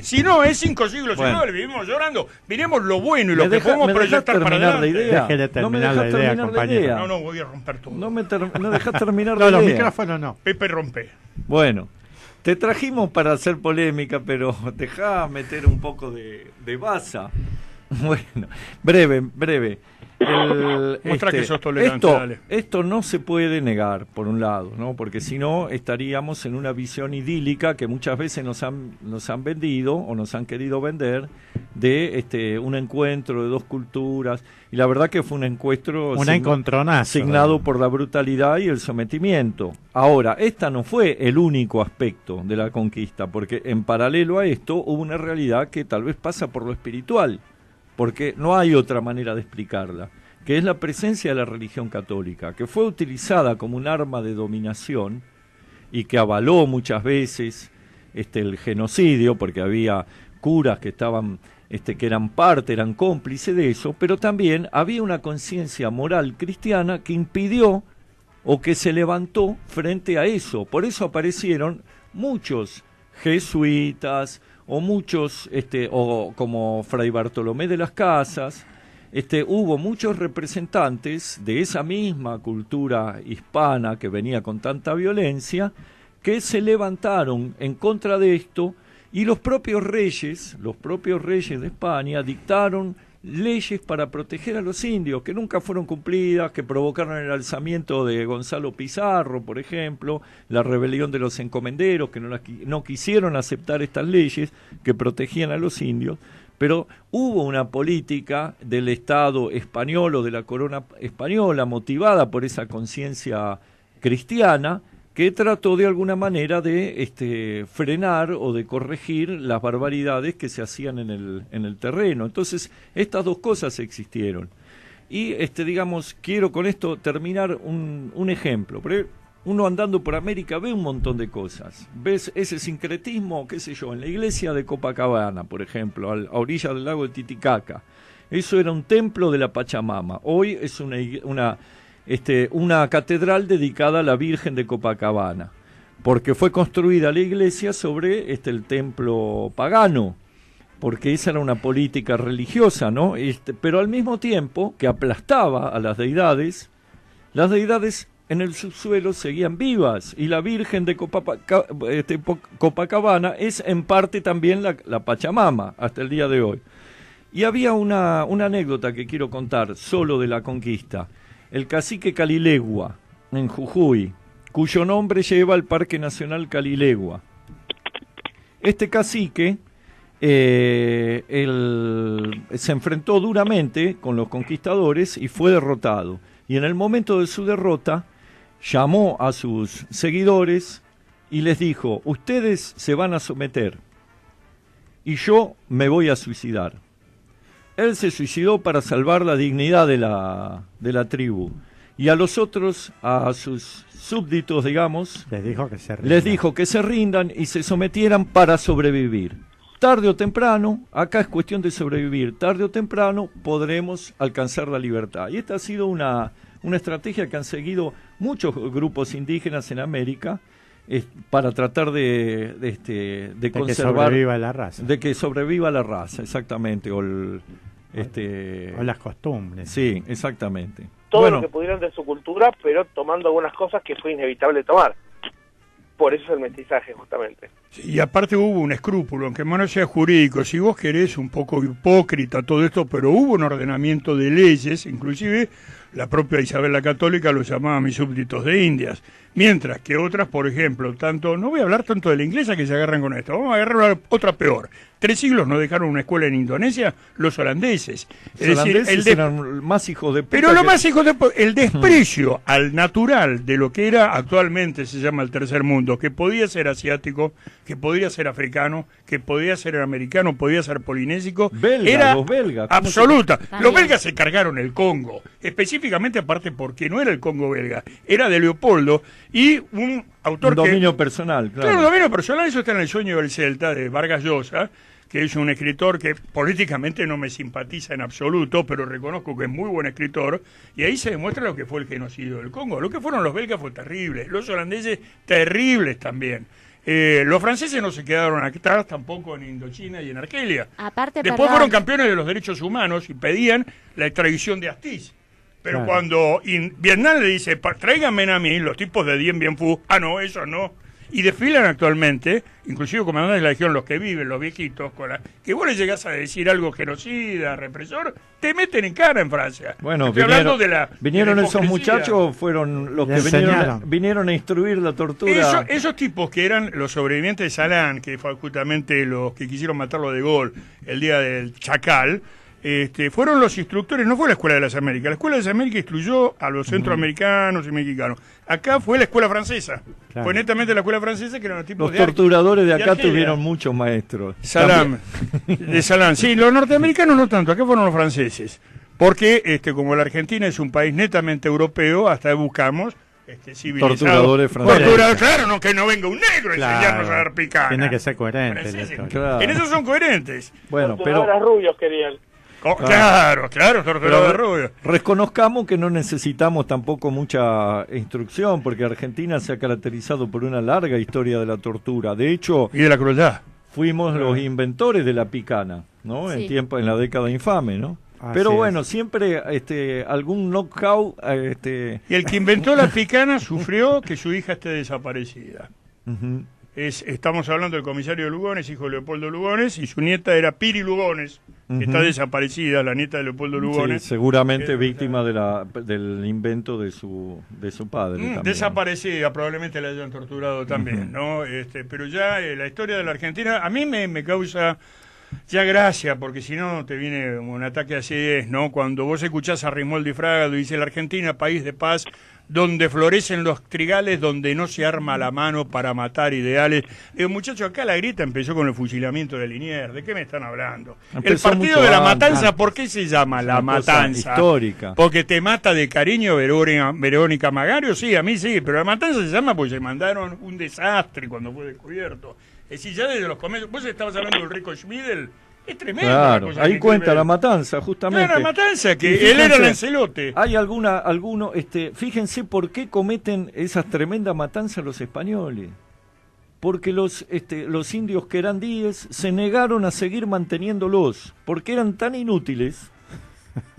si no, es 5 siglos, si no, le vivimos llorando. Miremos lo bueno y lo que podemos proyectar para adelante. Deje de terminar la idea, compañero. No, voy a romper todo. No dejas terminar la idea. Los micrófonos no. Pepe rompe. Bueno, te trajimos para hacer polémica, pero dejá meter un poco de baza. Bueno, breve. Muestra que sos tolerante, dale. Esto no se puede negar, por un lado, ¿no? Porque si no estaríamos en una visión idílica que muchas veces nos han vendido o nos han querido vender de un encuentro de dos culturas, y la verdad que fue un encuentro signado por la brutalidad y el sometimiento. Ahora, esta no fue el único aspecto de la conquista, porque en paralelo a esto hubo una realidad que tal vez pasa por lo espiritual, porque no hay otra manera de explicarla, que es la presencia de la religión católica, que fue utilizada como un arma de dominación y que avaló muchas veces el genocidio, porque había curas que estaban, que eran cómplices de eso, pero también había una conciencia moral cristiana que impidió o que se levantó frente a eso. Por eso aparecieron muchos jesuitas, o muchos, o como Fray Bartolomé de las Casas, hubo muchos representantes de esa misma cultura hispana que venía con tanta violencia, que se levantaron en contra de esto, y los propios reyes de España dictaron leyes para proteger a los indios, que nunca fueron cumplidas, que provocaron el alzamiento de Gonzalo Pizarro, por ejemplo, la rebelión de los encomenderos, que no quisieron aceptar estas leyes que protegían a los indios, pero hubo una política del Estado español o de la corona española motivada por esa conciencia cristiana, que trató de alguna manera de frenar o de corregir las barbaridades que se hacían en el terreno. Entonces, estas dos cosas existieron. Y, digamos, quiero con esto terminar un ejemplo. Uno andando por América ve un montón de cosas. Ves ese sincretismo, qué sé yo, en la iglesia de Copacabana, por ejemplo, a orilla del lago de Titicaca. Eso era un templo de la Pachamama. Hoy es una catedral dedicada a la Virgen de Copacabana, porque fue construida la iglesia sobre el templo pagano, porque esa era una política religiosa, ¿no? Pero al mismo tiempo que aplastaba a las deidades en el subsuelo seguían vivas, y la Virgen de Copacabana es en parte también la Pachamama hasta el día de hoy. Y había una anécdota que quiero contar solo de la conquista. El cacique Calilegua, en Jujuy, cuyo nombre lleva el Parque Nacional Calilegua. Este cacique se enfrentó duramente con los conquistadores y fue derrotado. Y en el momento de su derrota, llamó a sus seguidores y les dijo: ustedes se van a someter y yo me voy a suicidar. Él se suicidó para salvar la dignidad de la tribu. Y a los otros, a sus súbditos, digamos, les dijo que se rindan y se sometieran para sobrevivir. Tarde o temprano, acá es cuestión de sobrevivir, tarde o temprano podremos alcanzar la libertad. Y esta ha sido una estrategia que han seguido muchos grupos indígenas en América, para tratar de conservar, que sobreviva la raza. De que sobreviva la raza, exactamente, o las costumbres. Sí, exactamente. Todo lo que pudieron de su cultura, pero tomando algunas cosas que fue inevitable tomar. Por eso es el mestizaje, justamente. Sí, y aparte hubo un escrúpulo, aunque no sea jurídico, si vos querés, un poco hipócrita todo esto, pero hubo un ordenamiento de leyes, inclusive la propia Isabel la Católica lo llamaba mis súbditos de Indias, mientras que otras, por ejemplo, no voy a hablar tanto de la inglesa que se agarran con esto, vamos a agarrar otra peor. 3 siglos no dejaron una escuela en Indonesia los holandeses. Los holandeses eran más hijos de puta. Pero lo más hijos de puta, el desprecio al natural de lo que era actualmente se llama el tercer mundo, que podía ser asiático, que podía ser africano, que podía ser americano, podía ser polinésico. Era los belgas. Absoluta. Los belgas se cargaron el Congo, específicamente aparte porque no era el Congo belga, era de Leopoldo y un autor dominio personal, claro. Un dominio personal, eso está en El sueño del Celta, de Vargas Llosa, que es un escritor que políticamente no me simpatiza en absoluto, pero reconozco que es muy buen escritor, y ahí se demuestra lo que fue el genocidio del Congo. Lo que fueron los belgas fue terrible, los holandeses terribles también. Los franceses no se quedaron atrás tampoco en Indochina y en Argelia. Después fueron campeones de los derechos humanos y pedían la extradición de Astiz. Pero cuando Vietnam le dice, tráiganme a mí, los tipos de Dien Bien Phu, no, eso no. y desfilan actualmente, inclusive comandantes de la legión, los que viven, los viejitos, que vos le llegás a decir algo genocida, represor, te meten en cara en Francia. Bueno, vinieron de esos muchachos o fueron los que vinieron a instruir la tortura. Esos tipos que eran los sobrevivientes de Salán, que fue justamente los que quisieron matarlo de Gaulle el día del Chacal, fueron los instructores, no fue la Escuela de las Américas. La Escuela de las Américas instruyó a los centroamericanos y mexicanos. Acá fue la Escuela Francesa. Claro. Fue netamente la Escuela Francesa, que eran los tipos los torturadores de acá tuvieron muchos maestros. De Salán. Sí, los norteamericanos no tanto, acá fueron los franceses. Porque como la Argentina es un país netamente europeo, hasta buscamos civilizado. Torturadores franceses. Claro, no que no venga un negro a enseñarnos a dar picana. Tiene que ser coherente. Claro. En eso son coherentes. Bueno, pero rubios querían. Claro, torturadores rubios. Reconozcamos que no necesitamos tampoco mucha instrucción, porque Argentina se ha caracterizado por una larga historia de la tortura. De hecho, y de la crueldad. Fuimos los inventores de la picana, ¿no? Sí. En la década infame, ¿no? Pero bueno, siempre algún knockout. Y el que inventó la picana sufrió que su hija esté desaparecida. Uh-huh. Estamos hablando del comisario Lugones, hijo de Leopoldo Lugones, y su nieta era Piri Lugones, que está desaparecida, la nieta de Leopoldo Lugones. Sí, seguramente víctima del invento de su padre. También, desaparecida, probablemente la hayan torturado también, ¿no? Pero ya la historia de la Argentina, a mí me causa ya gracia, porque si no te viene un ataque así, ¿no? Cuando vos escuchás a Rimoldi Fraga, dice la Argentina, país de paz, donde florecen los trigales, donde no se arma la mano para matar ideales. Digo, muchachos, acá la grita empezó con el fusilamiento de Liniers. ¿De qué me están hablando? Empezó el partido de la matanza, ¿por qué se llama la matanza? Histórica. Porque te mata de cariño Verónica Magario, sí, a mí sí, pero la matanza se llama porque se mandaron un desastre cuando fue descubierto. Es decir, ya desde los comienzos, vos estabas hablando del rico Schmidl. Es tremendo. Claro, ahí cuenta la matanza, justamente. Claro, la matanza, que él era el Lancelote. Hay fíjense por qué cometen esas tremendas matanzas los españoles. Porque los indios querandíes se negaron a seguir manteniéndolos, porque eran tan inútiles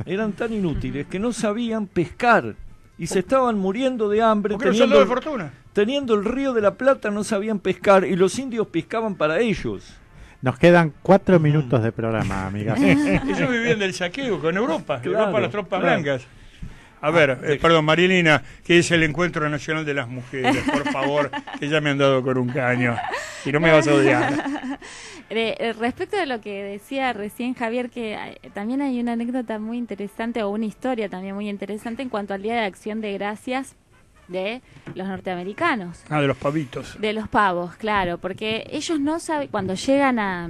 que no sabían pescar y se estaban muriendo de hambre. Teniendo el río de la Plata no sabían pescar y los indios pescaban para ellos. Nos quedan 4 minutos de programa, amigas. Ellos vivían del saqueo con Europa, las tropas blancas. A ver, perdón, Marilina, ¿qué es el Encuentro Nacional de las Mujeres? Por favor, que ya me han dado con un caño. Si no me vas a odiar. Respecto de lo que decía recién Javier, que también hay una anécdota muy interesante, o una historia también muy interesante en cuanto al Día de Acción de Gracias de los norteamericanos. De los pavitos. De los pavos, claro, porque ellos no saben, cuando llegan a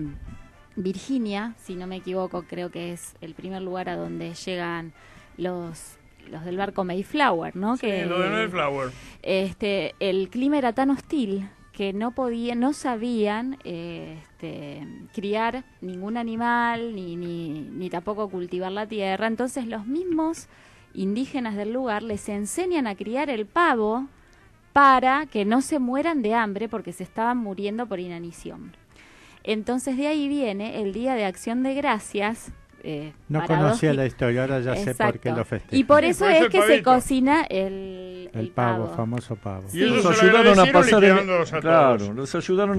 Virginia, si no me equivoco, creo que es el primer lugar a donde llegan los del barco Mayflower, ¿no? Sí, lo de Mayflower. El clima era tan hostil que no sabían criar ningún animal, ni tampoco cultivar la tierra. Entonces los mismos indígenas del lugar les enseñan a criar el pavo para que no se mueran de hambre porque se estaban muriendo por inanición. Entonces de ahí viene el Día de Acción de Gracias. No conocía la historia, ahora ya sé por qué lo festejan. Y por eso es que se cocina el pavo, famoso pavo. Y los ayudaron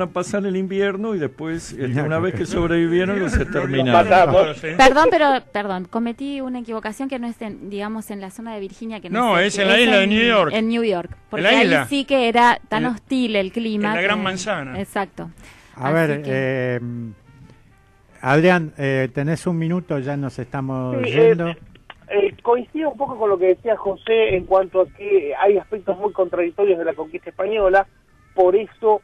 a pasar el invierno y después, una vez que sobrevivieron, los exterminaron. Perdón, cometí una equivocación que no es en la zona de Virginia, que no es en la isla de New York. En New York, porque ahí sí que era tan hostil el clima. En la Gran Manzana. Exacto. A ver, Adrián, tenés un minuto, ya nos estamos yendo. Coincido un poco con lo que decía José en cuanto a que hay aspectos muy contradictorios de la conquista española, por eso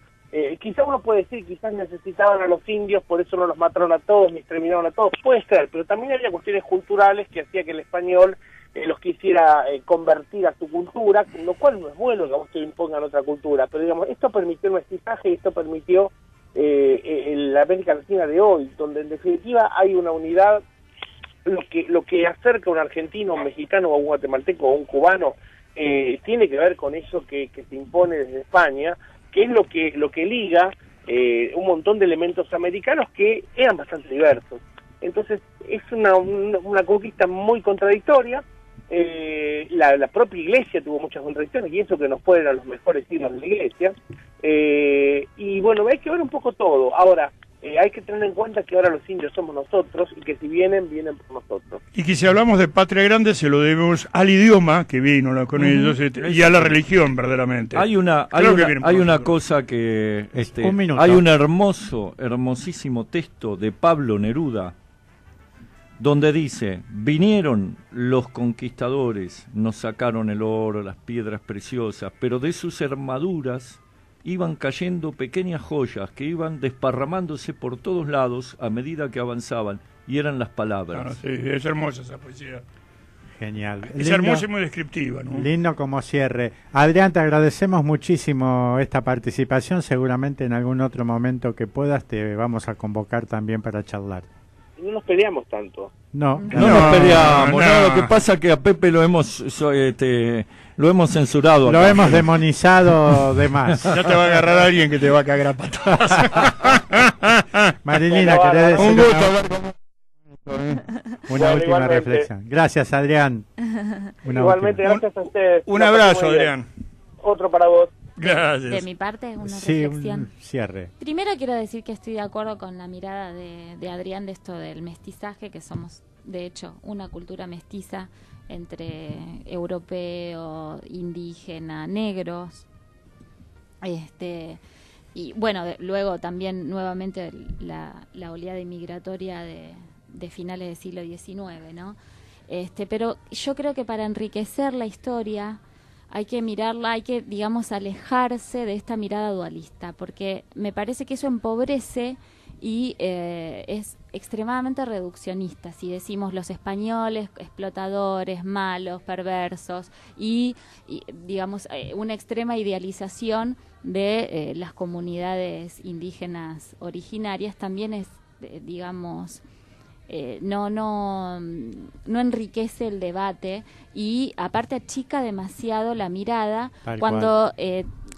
quizá uno puede decir, quizás necesitaban a los indios, por eso no los mataron a todos ni exterminaron a todos, puede ser, pero también había cuestiones culturales que hacía que el español los quisiera convertir a su cultura, lo cual no es bueno que a vos te impongan otra cultura, pero digamos, esto permitió el mestizaje y esto permitió la América Latina de hoy, donde en definitiva hay una unidad, lo que acerca a un argentino, un mexicano, o un guatemalteco o un cubano, tiene que ver con eso que se impone desde España, que es lo que liga un montón de elementos americanos que eran bastante diversos. Entonces es una conquista muy contradictoria. La propia iglesia tuvo muchas contradicciones y eso que no fueron los mejores siglos de la iglesia, Y bueno, hay que ver un poco todo. Ahora, hay que tener en cuenta que ahora los indios somos nosotros y que si vienen, vienen por nosotros. Y que si hablamos de patria grande se lo debemos al idioma que vino con ellos y a la religión, verdaderamente. Hay una cosa que Un minuto. hay un hermosísimo texto de Pablo Neruda donde dice: vinieron los conquistadores, nos sacaron el oro, las piedras preciosas, pero de sus armaduras iban cayendo pequeñas joyas que iban desparramándose por todos lados a medida que avanzaban, y eran las palabras. Sí, es hermosa esa poesía. Genial. Es hermosa y muy descriptiva, ¿no? Lindo como cierre. Adrián, te agradecemos muchísimo esta participación. Seguramente en algún otro momento que puedas te vamos a convocar también para charlar. No nos peleamos tanto. No nos peleamos. No, lo que pasa es que a Pepe lo hemos censurado acá. Lo hemos demonizado de más. Ya te va a agarrar alguien que te va a cagar a patadas. Marilina, ¿querés decir un gusto hablar con una última reflexión? Gracias, Adrián. Igualmente, gracias a ustedes. Un abrazo, Adrián. Otro para vos. Gracias. De mi parte, una Sí, reflexión. un cierre. Primero quiero decir que estoy de acuerdo con la mirada de Adrián de esto del mestizaje, que somos, de hecho, una cultura mestiza entre europeo, indígena, negros. Y bueno, luego también nuevamente la oleada inmigratoria de finales del siglo XIX, ¿no? Pero yo creo que para enriquecer la historia hay que mirarla, hay que, digamos, alejarse de esta mirada dualista, porque me parece que eso empobrece y es extremadamente reduccionista. Si decimos los españoles, explotadores, malos, perversos, y digamos, una extrema idealización de las comunidades indígenas originarias, también es, digamos... no enriquece el debate y aparte achica demasiado la mirada cuando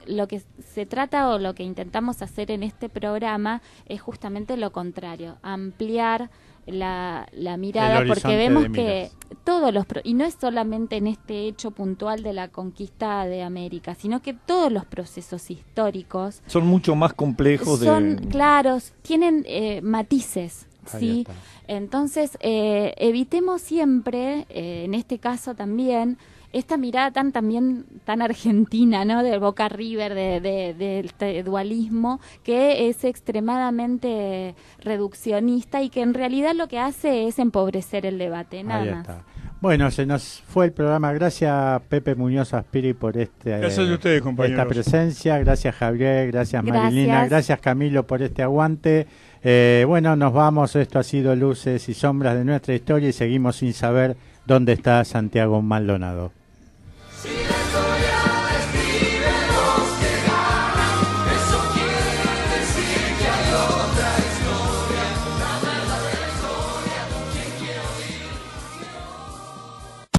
lo que se trata o lo que intentamos hacer en este programa es justamente lo contrario, ampliar la mirada, porque vemos que todos y no es solamente en este hecho puntual de la conquista de América, sino que todos los procesos históricos son mucho más complejos, son claros, tienen matices. Sí, entonces evitemos siempre, en este caso también, esta mirada tan argentina, ¿no? De Boca River, del dualismo, que es extremadamente reduccionista y que en realidad lo que hace es empobrecer el debate, nada más. Bueno, se nos fue el programa. Gracias, Pepe Muñoz Aspiri, por gracias a ustedes, compañeros. Esta presencia. Gracias, Javier. Gracias, Marilina. Gracias, Camilo, por este aguante. Bueno, nos vamos. Esto ha sido Luces y Sombras de nuestra historia y seguimos sin saber dónde está Santiago Maldonado.